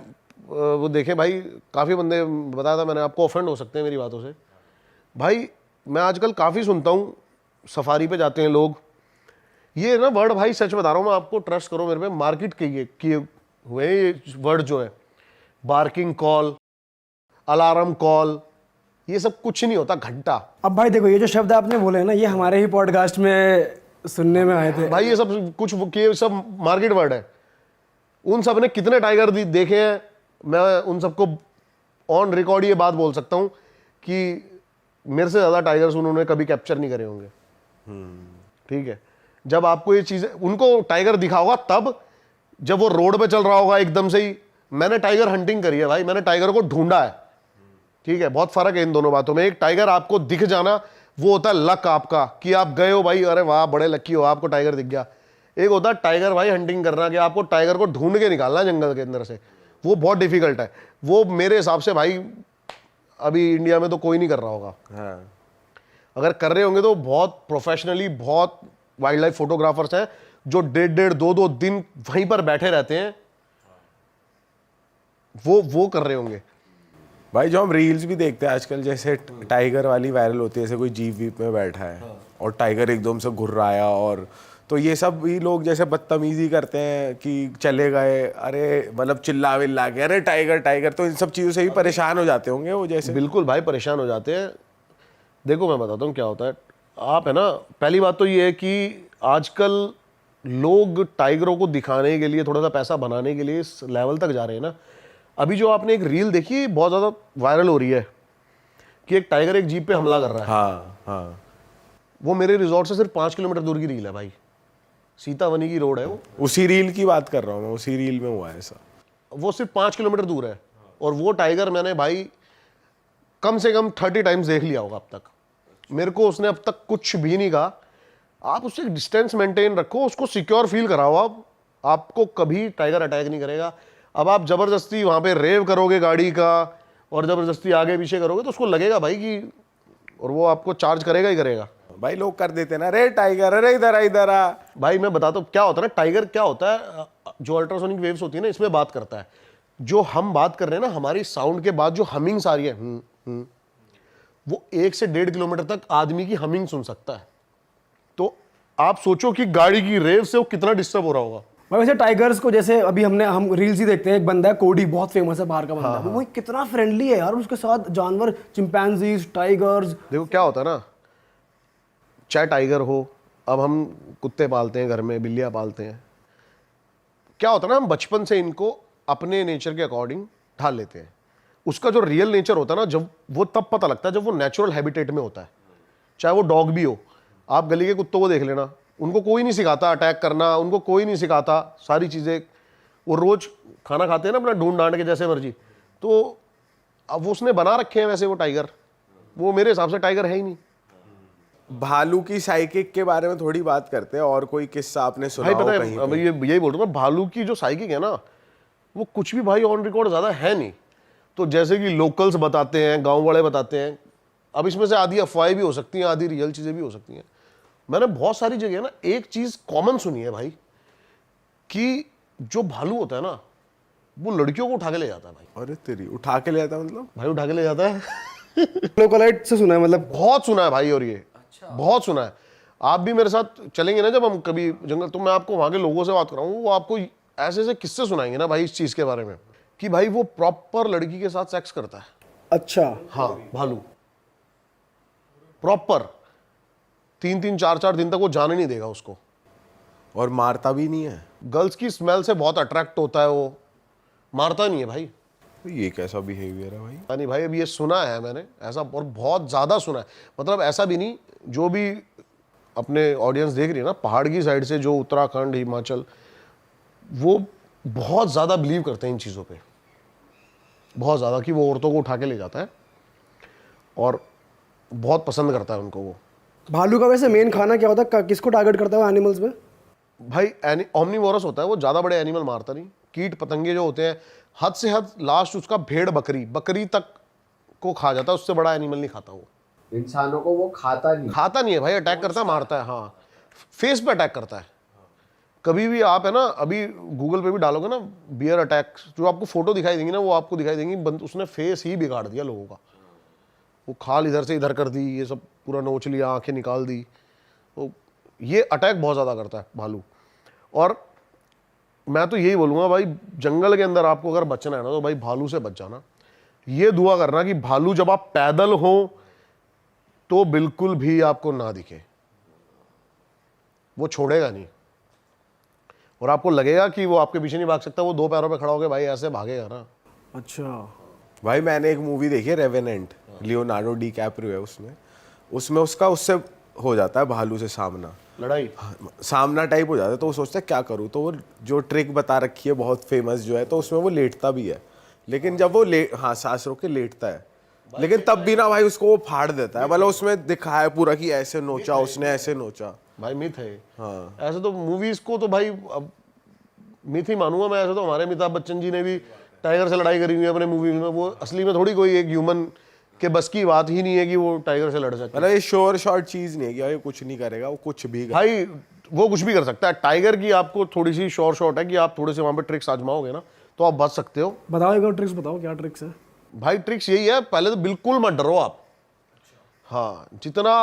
वो देखे भाई, काफ़ी बंदे, बताया था मैंने आपको, ऑफेंड हो सकते हैं मेरी बातों से। भाई मैं आजकल काफ़ी सुनता हूँ, सफारी पे जाते हैं लोग, ये ना वर्ड भाई सच बता रहा हूँ मैं आपको, ट्रस्ट करो मेरे पे, मार्केट किए हुए ये वर्ड जो है, बार्किंग कॉल, अलार्म कॉल, ये सब कुछ नहीं होता घंटा। अब भाई देखो, ये जो शब्द आपने बोले ना, ये हमारे ही पॉडकास्ट में सुनने में आए थे भाई, ये सब कुछ ये सब मार्केट वर्ड है। उन सब ने कितने टाइगर देखे हैं, मैं उन सबको ऑन रिकॉर्ड ये बात बोल सकता हूं कि मेरे से ज्यादा टाइगर्स उन्होंने कभी कैप्चर नहीं करे होंगे। ठीक है, जब आपको ये चीजें, उनको टाइगर दिखा होगा तब जब वो रोड पे चल रहा होगा एकदम से ही। मैंने टाइगर हंटिंग करी है भाई, मैंने टाइगर को ढूंढा है। ठीक है, बहुत फर्क है इन दोनों बातों में। एक टाइगर आपको दिख जाना वो होता है लक आपका, कि आप गए हो भाई, अरे वाह बड़े लकी हो, आपको टाइगर दिख गया। एक होता है टाइगर भाई हंटिंग करना, कि आपको टाइगर को ढूंढ के निकालना जंगल के अंदर से, वो बहुत डिफिकल्ट है। वो मेरे हिसाब से भाई अभी इंडिया में तो कोई नहीं कर रहा होगा। हाँ। अगर कर रहे होंगे तो बहुत प्रोफेशनली, बहुत वाइल्ड लाइफ फोटोग्राफर्स हैं जो 1.5-2 दिन वहीं पर बैठे रहते हैं, वो कर रहे होंगे। भाई जो हम रील्स भी देखते हैं आजकल, जैसे टाइगर वाली वायरल होती है, जैसे कोई जीप वीप में बैठा है और टाइगर एकदम से घुर रहा है, और तो ये सब भी लोग जैसे बदतमीजी करते हैं कि चले गए, अरे मतलब चिल्ला विल्ला के, अरे टाइगर टाइगर, तो इन सब चीज़ों से भी परेशान हो जाते होंगे वो। जैसे बिल्कुल भाई परेशान हो जाते हैं। देखो मैं बताता हूँ क्या होता है, आप है ना, पहली बात तो ये है कि आजकल लोग टाइगरों को दिखाने के लिए, थोड़ा सा पैसा बनाने के लिए इस लेवल तक जा रहे हैं ना। अभी जो आपने एक रील देखी बहुत ज़्यादा वायरल हो रही है कि एक टाइगर एक जीप पे हमला कर रहा है। हाँ हाँ, वो मेरे रिजॉर्ट से सिर्फ 5 किलोमीटर दूर की रील है भाई, सीतावनी की रोड है वो। उसी रील की बात कर रहा हूँ मैं, उसी रील में हुआ है ऐसा। वो सिर्फ 5 किलोमीटर दूर है, और वो टाइगर मैंने भाई कम से कम 30 टाइम्स देख लिया होगा अब तक। मेरे को उसने अब तक कुछ भी नहीं कहा। आप उससे डिस्टेंस मेंटेन रखो, उसको सिक्योर फील कराओ, आपको कभी टाइगर अटैक नहीं करेगा। अब आप जबरदस्ती वहां पे रेव करोगे गाड़ी का और जबरदस्ती आगे पीछे करोगे तो उसको लगेगा भाई कि, और वो आपको चार्ज करेगा ही करेगा। भाई लोग कर देते हैं ना, रे टाइगर, अरे इधर आ इधर आ। भाई मैं बताता हूँ क्या होता है ना, टाइगर क्या होता है, जो अल्ट्रासोनिक वेव्स होती है ना, इसमें बात करता है। जो हम बात कर रहे हैं ना, हमारी साउंड के बाद जो हमिंग्स आ रही है, वो 1 से 1.5 किलोमीटर तक आदमी की हमिंग सुन सकता है। तो आप सोचो कि गाड़ी की रेव से वो कितना डिस्टर्ब हो रहा होगा। भाई वैसे टाइगर्स को जैसे अभी हम रील्स ही देखते हैं, एक बंदा है कोडी, बहुत फेमस है बाहर का बंदा, वो कितना फ्रेंडली है यार, उसके साथ जानवर, चिंपैंजीज, टाइगर्स। देखो क्या होता है ना, चाहे टाइगर हो, अब हम कुत्ते पालते हैं घर में, बिल्लियाँ पालते हैं, क्या होता है ना, हम बचपन से इनको अपने नेचर के अकॉर्डिंग ढाल लेते हैं। उसका जो रियल नेचर होता है ना, जब वो तब पता लगता है जब वो नेचुरल हैबिटेट में होता है। चाहे वो डॉग भी हो, आप गली के कुत्तों को देख लेना, उनको कोई नहीं सिखाता अटैक करना, उनको कोई नहीं सिखाता सारी चीज़ें, वो रोज खाना खाते हैं ना अपना ढूंढ डांट के जैसे मर्जी, तो अब वो उसने बना रखे हैं वैसे वो टाइगर, वो मेरे हिसाब से टाइगर है ही नहीं। भालू की साइकिक के बारे में थोड़ी बात करते हैं, और कोई किस्सा आपने सुना भाई हो पता कहीं है, अब पे? यही बोल रहा हूँ, भालू की जो साइकिक है ना, वो कुछ भी भाई ऑन रिकॉर्ड ज़्यादा है नहीं। तो जैसे कि लोकल्स बताते हैं, गांव वाले बताते हैं, अब इसमें से आधी अफवाहें भी हो सकती हैं, आधी रियल चीज़ें भी हो सकती हैं। मैंने बहुत सारी जगह ना एक चीज़ कॉमन सुनी है भाई, कि जो भालू होता है ना, वो लड़कियों को उठा के ले जाता है भाई। अरे तेरी, उठा के ले आता मतलब? भाई उठा के ले जाता है। लोकलाइट से सुना है मतलब? बहुत सुना है भाई, और ये बहुत सुना है। आप भी मेरे साथ चलेंगे ना जब हम कभी जंगल, तो मैं आपको वहां के लोगों से बात कराऊंगा, वो आपको ऐसे ऐसे किस्से सुनाएंगे ना भाई इस चीज के बारे में, कि भाई वो प्रॉपर लड़की के साथ सेक्स करता है। अच्छा। हाँ, भालू प्रॉपर 3-3, 4-4 दिन तक वो जाने नहीं देगा उसको, और मारता भी नहीं है? गर्ल्स की स्मेल से बहुत अट्रैक्ट होता है वो, मारता नहीं है भाई। ये कैसा बिहेवियर है भाई? नहीं भाई, अब ये सुना है मैंने ऐसा, और बहुत ज़्यादा सुना है। मतलब ऐसा भी नहीं, जो भी अपने ऑडियंस देख रही है ना पहाड़ की साइड से, जो उत्तराखंड, हिमाचल, वो बहुत ज़्यादा बिलीव करते हैं इन चीज़ों पे, बहुत ज़्यादा, कि वो औरतों को उठा के ले जाता है और बहुत पसंद करता है उनको वो। भालू का वैसे मेन खाना क्या होता है, किसको टारगेट करता है एनिमल्स में? भाई ओमनीवोरस होता है वो, ज़्यादा बड़े एनिमल मारता नहीं। कीट पतंगे जो होते हैं, हद से हद लास्ट उसका भेड़ बकरी तक को खा जाता है, उससे बड़ा एनिमल नहीं खाता वो। इंसानों को वो खाता नहीं है भाई, अटैक करता है, मारता है। हाँ, फेस पे अटैक करता है। कभी भी आप है ना, अभी गूगल पे भी डालोगे ना बियर अटैक, जो आपको फोटो दिखाई देंगी ना, वो आपको दिखाई देंगी उसने फेस ही बिगाड़ दिया लोगों का। वो खाल इधर से इधर कर दी, ये सब पूरा नोच लिया, आंखें निकाल दी। तो ये अटैक बहुत ज़्यादा करता है भालू। और मैं तो यही बोलूँगा भाई, जंगल के अंदर आपको अगर बचना है ना, तो भाई भालू से बच जाना। ये दुआ करना कि भालू जब आप पैदल हो तो बिल्कुल भी आपको ना दिखे, वो छोड़ेगा नहीं, और आपको लगेगा कि वो आपके पीछे नहीं भाग सकता, वो 2 पैरों पे खड़ा होकर भाई ऐसे भागेगा ना। अच्छा भाई मैंने एक मूवी देखी है रेवेनेंट, लियोनार्डो डी कैप्रियो है उसमें उसका उससे हो जाता है भालू से लड़ाई सामना टाइप हो जाता है। तो वो सोचता है क्या करूँ, तो वो जो ट्रिक बता रखी है बहुत फेमस जो है, तो उसमें वो लेटता भी है, लेकिन जब वो सांस रोक के लेटता है, लेकिन तब भी ना भाई उसको वो फाड़ देता है। मतलब उसमें दिखाया है पूरा कि ऐसे नोचा उसने, ऐसे नोचा। भाई मिथ है। हाँ, ऐसे तो मूवीज को तो भाई अब मिथ ही मानूंगा मैं। ऐसे तो हमारे अमिताभ बच्चन जी ने भी टाइगर से लड़ाई करी हुई है अपने मूवी में। वो असली में थोड़ी कोई एक ह्यूमन के बस की बात ही नहीं है कि वो टाइगर से लड़ सकता है। मतलब ये श्योर शॉर्ट चीज नहीं है कि भाई कुछ नहीं करेगा, वो कुछ भी भाई वो कुछ भी कर सकता है। टाइगर की आपको थोड़ी सी श्योर शॉट है कि आप थोड़े से वहां पे ट्रिक्स आजमाओगे ना तो आप बच सकते हो। बताओ एक ट्रिक्स बताओ, क्या ट्रिक्स है? भाई ट्रिक्स यही है, पहले तो बिल्कुल मत डरो आप। हाँ, जितना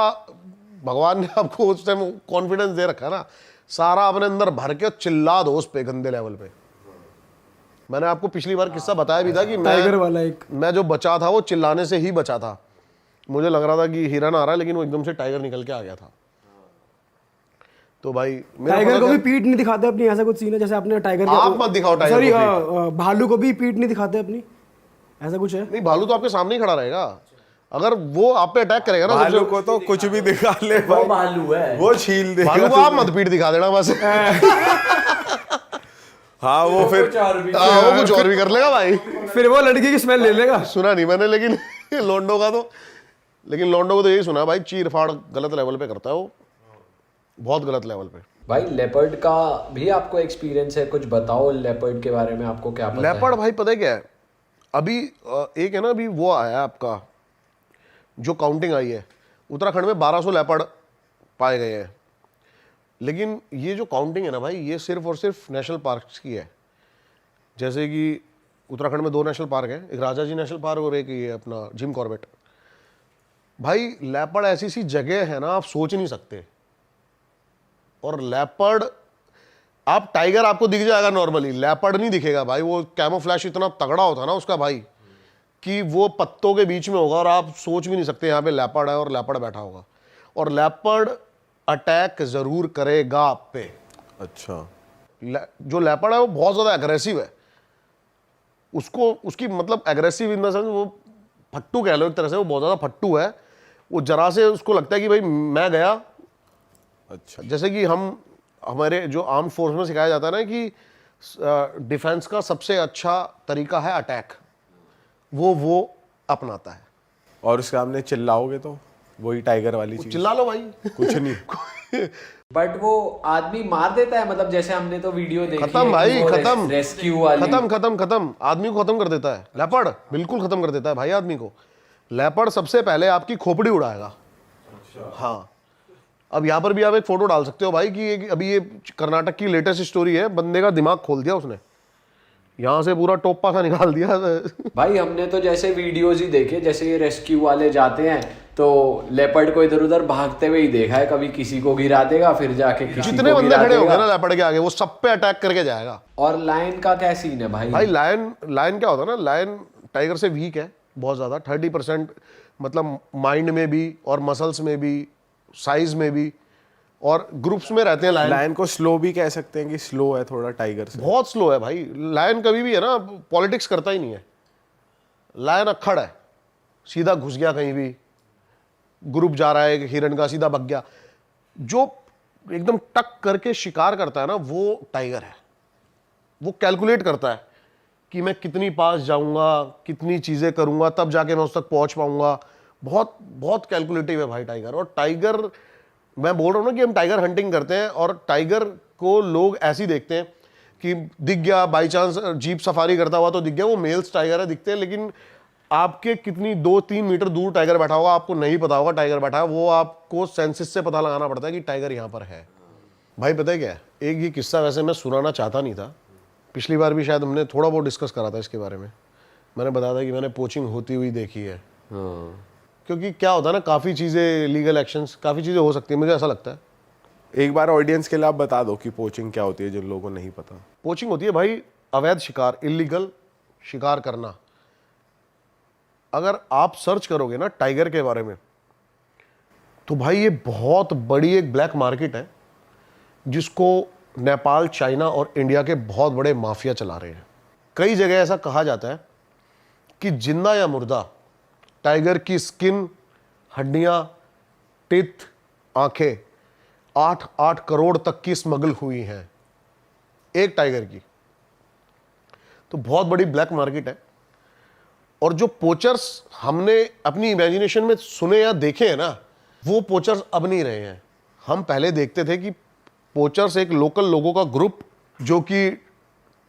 भगवान ने आपको उस टाइम कॉन्फिडेंस दे रखा है ना, सारा अपने अंदर भर के चिल्ला दो उस पे गंदे लेवल पे। मैंने आपको पिछली बार किस्सा बताया भी था कि टाइगर वाला एक, मैं जो बचा था वो चिल्लाने से ही बचा था। मुझे लग रहा था कि हिरन आ रहा है, लेकिन वो एकदम से टाइगर निकल के आ गया था। तो भाई टाइगर को भी पीठ नहीं दिखाते अपनी, ऐसा कुछ सीन है जैसे आपने टाइगर आप मत दिखाओ टाइगर सॉरी को भालू को भी पीठ नहीं दिखाते अपनी, ऐसा कुछ है? नहीं, भालू तो आपके सामने ही खड़ा रहेगा। अगर वो आप पे अटैक करेगा ना, भालू को तो कुछ भी दिखा ले, वो भालू है, वो छील देगा। भालू को आप मत पीठ दिखा देना बस। हाँ वो फिर वो कुछ और भी कर लेगा भाई। फिर वो लड़की की स्मेल ले लेगा। सुना नहीं मैंने, लेकिन लोंडो का तो, लेकिन लोंडो को तो यही सुना भाई, चीर फाड़ गलत लेवल पे करता है वो, बहुत गलत लेवल पे। भाई लेपर्ड का भी आपको एक्सपीरियंस है, कुछ बताओ लेपर्ड के बारे में, आपको क्या पता लेपर्ड भाई पता है क्या है, अभी एक है ना, अभी वो आया आपका जो काउंटिंग आई है, उत्तराखंड में 1200 लेपर्ड पाए गए हैं। लेकिन ये जो काउंटिंग है ना भाई, ये सिर्फ और सिर्फ नेशनल पार्क्स की है। जैसे कि उत्तराखंड में 2 नेशनल पार्क हैं, एक राजा जी नेशनल पार्क और एक ये अपना जिम कॉर्बेट। भाई लेपर्ड ऐसी सी जगह है ना, आप सोच नहीं सकते। और लेपर्ड, आप टाइगर आपको दिख जाएगा नॉर्मली, लेपर्ड नहीं दिखेगा भाई। वो कैमोफ्लैश इतना तगड़ा होता है ना उसका भाई, कि वो पत्तों के बीच में होगा और आप सोच भी नहीं सकते यहाँ पे लेपर्ड है और लेपर्ड बैठा होगा। और लेपर्ड अटैक जरूर करेगा आप पे। अच्छा, जो लेपर्ड है वो बहुत ज्यादा एग्रेसिव है। उसको, उसकी मतलब एग्रेसिव इन द सेंस, वो फट्टू कह लो एक तरह से, वो बहुत ज्यादा फट्टू है। वो जरा से उसको लगता है कि भाई मैं गया। अच्छा, जैसे कि हमारे जो आर्म फोर्स में सिखाया जाता है ना कि डिफेंस का सबसे अच्छा तरीका है अटैक, वो अपनाता है। और उसके सामने चिल्लाओगे तो वही टाइगर वाली चीज, चिल्ला लो भाई। कुछ नहीं। बट वो आदमी मार देता है, मतलब जैसे हमने तो वीडियो देखी खत्म भाई, खत्म, रेस्क्यू वाली, खत्म आदमी को खत्म कर देता है लेपर्ड, बिल्कुल खत्म कर देता है भाई आदमी को। लेपर्ड सबसे पहले आपकी खोपड़ी उड़ाएगा। हाँ, अब यहाँ पर भी आप एक फोटो डाल सकते हो भाई कि अभी ये कर्नाटक की लेटेस्ट स्टोरी है, बंदे का दिमाग खोल दिया उसने, यहाँ से पूरा टोपा सा निकाल दिया। भाई हमने तो जैसे वीडियोज ही देखे, जैसे ये रेस्क्यू वाले जाते हैं तो लेपर्ड को इधर उधर भागते हुए ही देखा है, कभी किसी को गिरा देगा, फिर जाके किसी जितने को बंदे गिरा खड़े होंगे देगा। ना लेपर्ड के आगे, वो सब पे अटैक करके जाएगा। और लायन का क्या सीन है भाई? भाई लायन क्या होता है ना, लायन टाइगर से वीक है बहुत ज्यादा, 30% मतलब माइंड में भी और मसल्स में भी, साइज में भी, और ग्रुप्स में रहते हैं लायन। लायन को स्लो भी कह सकते हैं कि स्लो है थोड़ा टाइगर से, बहुत स्लो है भाई लायन। कभी भी है ना पॉलिटिक्स करता ही नहीं है लायन, अक्खड़ है, सीधा घुस गया कहीं भी, ग्रुप जा रहा है हिरन का, सीधा भग गया। जो एकदम टक करके शिकार करता है ना, वो टाइगर है। वो कैलकुलेट करता है कि मैं कितनी पास जाऊंगा, कितनी चीजें करूंगा, तब जाके मैं उस तक पहुंच पाऊंगा। बहुत बहुत कैलकुलेटिव है भाई टाइगर। और टाइगर, मैं बोल रहा हूं ना कि हम टाइगर हंटिंग करते हैं, और टाइगर को लोग ऐसे ही देखते हैं कि दिख गया बाई चांस, जीप सफारी करता हुआ तो दिख गया, वो मेल्स टाइगर है दिखते हैं। लेकिन आपके कितनी 2-3 मीटर दूर टाइगर बैठा होगा, आपको नहीं पता होगा टाइगर बैठा है। वो आपको सेंसिस से पता लगाना पड़ता है कि टाइगर यहाँ पर है। भाई पता है क्या है, एक ये किस्सा वैसे मैं सुनाना चाहता नहीं था, पिछली बार भी शायद हमने थोड़ा बहुत डिस्कस करा था इसके बारे में। मैंने बताया था कि मैंने पोचिंग होती हुई देखी है। क्योंकि क्या होता है ना, काफ़ी चीज़ें, लीगल एक्शंस, काफ़ी चीज़ें हो सकती है, मुझे ऐसा लगता है। एक बार ऑडियंस के लिए आप बता दो कि पोचिंग क्या होती है, जिन लोगों को नहीं पता। पोचिंग होती है भाई अवैध शिकार, इलीगल शिकार करना। अगर आप सर्च करोगे ना टाइगर के बारे में, तो भाई ये बहुत बड़ी एक ब्लैक मार्केट है, जिसको नेपाल, चाइना और इंडिया के बहुत बड़े माफिया चला रहे हैं। कई जगह ऐसा कहा जाता है कि जिंदा या मुर्दा टाइगर की स्किन, हड्डियां, टिथ, आंखें 8-8 करोड़ तक की स्मगल हुई हैं एक टाइगर की। तो बहुत बड़ी ब्लैक मार्केट है। और जो पोचर्स हमने अपनी इमेजिनेशन में सुने या देखे हैं ना, वो पोचर्स अब नहीं रहे हैं। हम पहले देखते थे कि पोचर्स एक लोकल लोगों का ग्रुप जो कि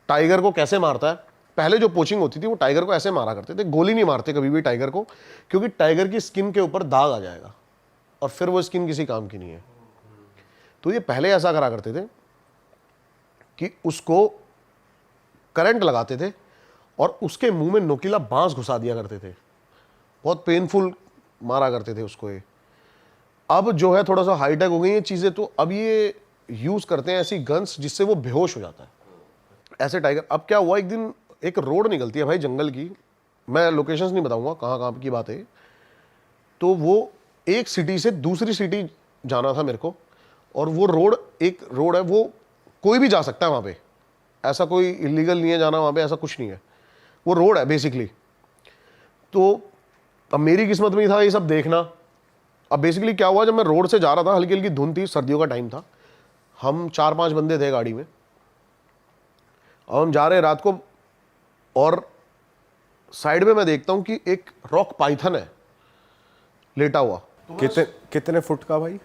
टाइगर को कैसे मारता है। पहले जो पोचिंग होती थी वो टाइगर को ऐसे मारा करते थे, गोली नहीं मारते कभी भी टाइगर को, क्योंकि टाइगर की स्किन के ऊपर दाग आ जाएगा और फिर वो स्किन किसी काम की नहीं है। तो ये पहले ऐसा करा करते थे कि उसको करंट लगाते थे और उसके मुंह में नोकीला बांस घुसा दिया करते थे, बहुत पेनफुल मारा करते थे उसको। ये अब जो है थोड़ा सा हाईटेक हो गई ये चीज़ें, तो अब ये यूज़ करते हैं ऐसी गन्स जिससे वो बेहोश हो जाता है ऐसे टाइगर। अब क्या हुआ, एक दिन एक रोड निकलती है भाई जंगल की, मैं लोकेशंस नहीं बताऊंगा कहाँ कहाँ की बात है। तो वो एक सिटी से दूसरी सिटी जाना था मेरे को, और वो रोड, एक रोड है, वो कोई भी जा सकता है वहाँ पे, ऐसा कोई इलीगल नहीं है जाना वहाँ पे, ऐसा कुछ नहीं है, वो रोड है बेसिकली। तो अब मेरी किस्मत में ही था ये सब देखना। अब बेसिकली क्या हुआ, जब मैं रोड से जा रहा था, हल्की हल्की धुंध थी, सर्दियों का टाइम था, हम 4-5 बंदे थे गाड़ी में। अब हम जा रहे हैं रात को, और साइड में मैं देखता हूँ कि एक रॉक पाइथन है लेटा हुआ, कितने फुट का भाई?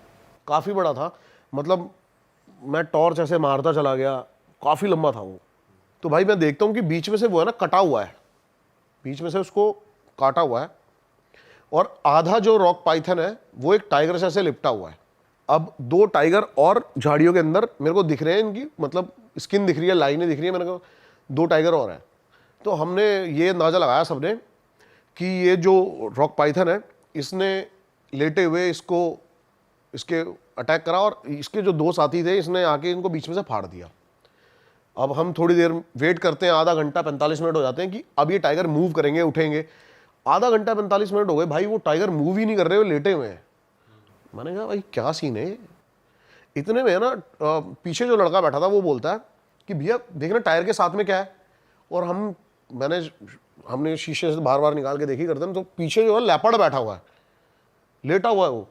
काफ़ी बड़ा था, मतलब मैं टॉर्च ऐसे मारता चला गया, काफ़ी लंबा था वो। तो भाई मैं देखता हूँ कि बीच में से वो है ना कटा हुआ है, बीच में से उसको काटा हुआ है, और आधा जो रॉक पाइथन है वो एक टाइगर से ऐसे लिपटा हुआ है। अब 2 टाइगर और झाड़ियों के अंदर मेरे को दिख रहे हैं, इनकी मतलब स्किन दिख रही है, लाइनें दिख रही है, मैंने कहा 2 टाइगर और हैं। तो हमने ये अंदाज़ा लगाया सबने कि ये जो रॉक पाइथन है इसने लेटे हुए इसके अटैक करा, और इसके जो 2 साथी थे इसने आके इनको बीच में से फाड़ दिया। अब हम थोड़ी देर वेट करते हैं, आधा घंटा 45 मिनट हो जाते हैं कि अब ये टाइगर मूव करेंगे, उठेंगे। आधा घंटा 45 मिनट हो गए भाई, वो टाइगर मूव ही नहीं कर रहे, वो लेटे हुए हैं। मैंने कहा भाई क्या सीन है। इतने में है ना पीछे जो लड़का बैठा था वो बोलता है कि भैया देखना टायर के साथ में क्या है, और हमने शीशे से बार बार निकाल के देखी करते हैं, तो पीछे जो है लेपर्ड बैठा हुआ है, लेटा हुआ है वो।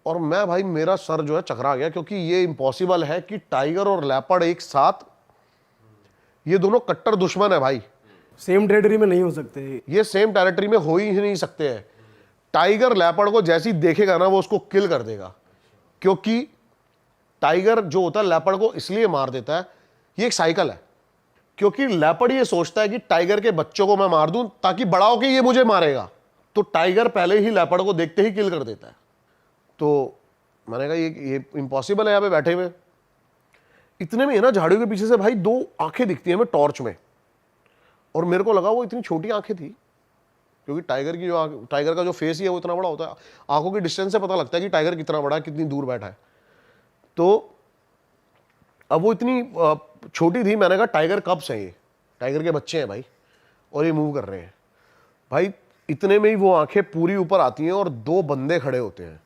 और मैं भाई मेरा सर जो है चकरा गया, क्योंकि ये इम्पॉसिबल है कि टाइगर और लेपर्ड एक साथ, ये दोनों कट्टर दुश्मन है भाई, सेम टेरिटरी में नहीं हो सकते। ये सेम टेरिटरी में हो ही नहीं सकते हैं। टाइगर लेपर्ड को जैसी देखेगा ना वो उसको किल कर देगा, क्योंकि टाइगर जो होता है लेपर्ड को इसलिए मार देता है, ये एक साइकिल है, क्योंकि लेपर्ड ये सोचता है कि टाइगर के बच्चों को मैं मार दूं ताकि बड़ा होके ये मुझे मारेगा, तो टाइगर पहले ही लेपर्ड को देखते ही किल कर देता है। तो मैंने कहा ये इम्पॉसिबल है यहाँ पे बैठे हुए। इतने में है ना झाड़ियों के पीछे से भाई 2 आंखें दिखती हैं हमें टॉर्च में, और मेरे को लगा वो इतनी छोटी आंखें थी, क्योंकि टाइगर का जो फेस ही है वो इतना बड़ा होता है, आंखों की डिस्टेंस से पता लगता है कि टाइगर कितना बड़ा है, कितनी दूर बैठा है। तो अब वो इतनी छोटी थी, मैंने कहा टाइगर कब्स हैं, ये टाइगर के बच्चे हैं भाई, और ये मूव कर रहे हैं। भाई इतने में ही वो आंखें पूरी ऊपर आती हैं और 2 बंदे खड़े होते हैं,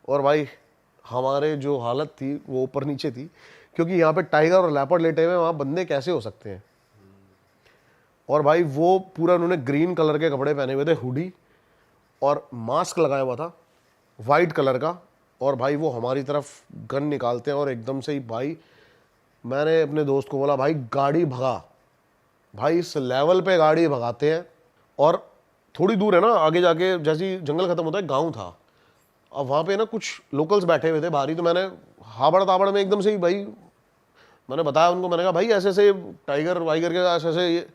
और भाई हमारे जो हालत थी वो ऊपर नीचे थी, क्योंकि यहाँ पे टाइगर और लेपर्ड लेटे हुए, वहाँ बंदे कैसे हो सकते हैं। और भाई वो पूरा उन्होंने ग्रीन कलर के कपड़े पहने हुए थे, हुडी, और मास्क लगाया हुआ था वाइट कलर का, और भाई वो हमारी तरफ गन निकालते हैं, और एकदम से ही भाई मैंने अपने दोस्त को बोला भाई गाड़ी भगा, भाई इस लेवल पे गाड़ी भगाते हैं। और थोड़ी दूर है ना आगे जाके, जैसे जंगल खत्म होता है गांव था, अब वहाँ पे ना कुछ लोकल्स बैठे हुए थे बाहरी, तो मैंने हाबड़ ताबड़ में एकदम से ही भाई मैंने बताया उनको, मैंने कहा भाई ऐसे ऐसे टाइगर वाइगर के ऐसे ऐसे, ये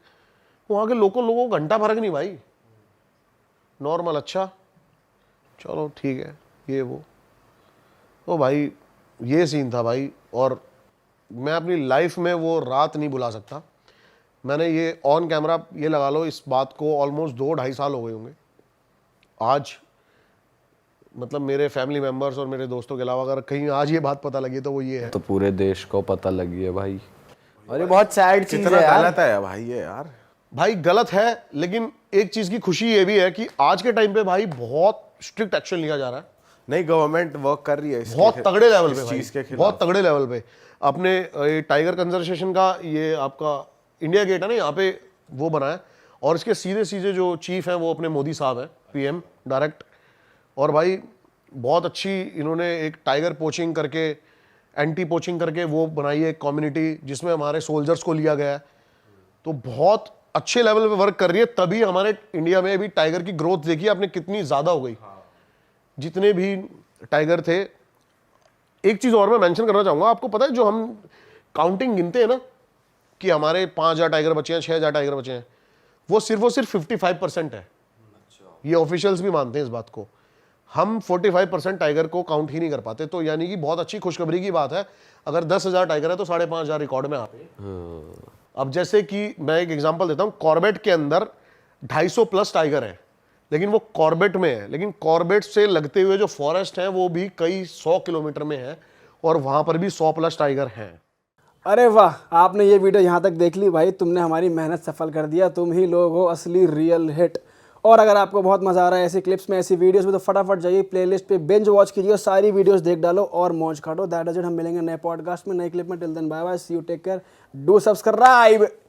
वहाँ के लोकल लोगों को घंटा फर्क नहीं भाई, नॉर्मल, अच्छा चलो ठीक है ये वो। तो भाई ये सीन था भाई, और मैं अपनी लाइफ में वो रात नहीं भुला सकता। मैंने ये ऑन कैमरा ये लगा लो, इस बात को ऑलमोस्ट 2-2.5 साल हो गए होंगे आज, मतलब मेरे फैमिली मेंबर्स और मेरे दोस्तों के अलावा अगर कहीं आज ये बात पता लगी तो वो ये है। तो पूरे देश को पता लगी है भाई, और ये बहुत सैड चीज कितना है यार। गलत है भाई ये यार। भाई गलत है, लेकिन एक चीज की खुशी ये भी है कि आज के टाइम पे भाई बहुत स्ट्रिक्ट एक्शन लिया जा रहा है। नहीं, गवर्नमेंट वर्क कर रही है इसके बहुत तगड़े लेवल पे इस भाई, चीज के खिलाफ। बहुत तगड़े लेवल पे। अपने ये टाइगर कंजर्वेशन का ये आपका इंडिया गेट है ना, यहाँ पे वो बना है, और इसके सीधे सीधे जो चीफ हैं वो अपने मोदी साहब हैं, पीएम डायरेक्ट। और भाई बहुत अच्छी इन्होंने एक टाइगर पोचिंग करके, एंटी पोचिंग करके वो बनाई है कम्युनिटी, जिसमें हमारे सोल्जर्स को लिया गया है। तो बहुत अच्छे लेवल पे वर्क कर रही है, तभी हमारे इंडिया में अभी टाइगर की ग्रोथ देखिए आपने कितनी ज़्यादा हो गई। जितने भी टाइगर थे, एक चीज़ और मैं मेंशन करना चाहूँगा, आपको पता है जो हम काउंटिंग गिनते हैं ना कि हमारे 5,000 टाइगर बचे हैं, 6,000 टाइगर बचे हैं, वो सिर्फ 55% है। ये ऑफिशियल्स भी मानते हैं इस बात को। हम 45% टाइगर को काउंट ही नहीं कर पाते, तो यानी कि बहुत अच्छी खुशखबरी की बात है। अगर 10,000 टाइगर है तो 5,500 रिकॉर्ड में आते हैं। अब जैसे कि मैं एक एग्जांपल देता हूं, कॉर्बेट के अंदर 250 प्लस टाइगर है, लेकिन वो कॉर्बेट में है, लेकिन कॉर्बेट से लगते हुए जो फॉरेस्ट है वो भी कई 100 किलोमीटर में है, और वहां पर भी 100 प्लस टाइगर हैं। अरे वाह, आपने ये वीडियो यहाँ तक देख ली भाई, तुमने हमारी मेहनत सफल कर दिया। तुम ही लोग हो असली रियल हिट। और अगर आपको बहुत मजा आ रहा है ऐसी क्लिप्स में, ऐसी वीडियोस में, तो फटाफट जाइए प्लेलिस्ट पे, बिंज वॉच कीजिए, सारी वीडियोस देख डालो और मौज काटो। That is it. हम मिलेंगे नए पॉडकास्ट में, नए क्लिप में। Till then bye bye, see you, take care, do subscribe.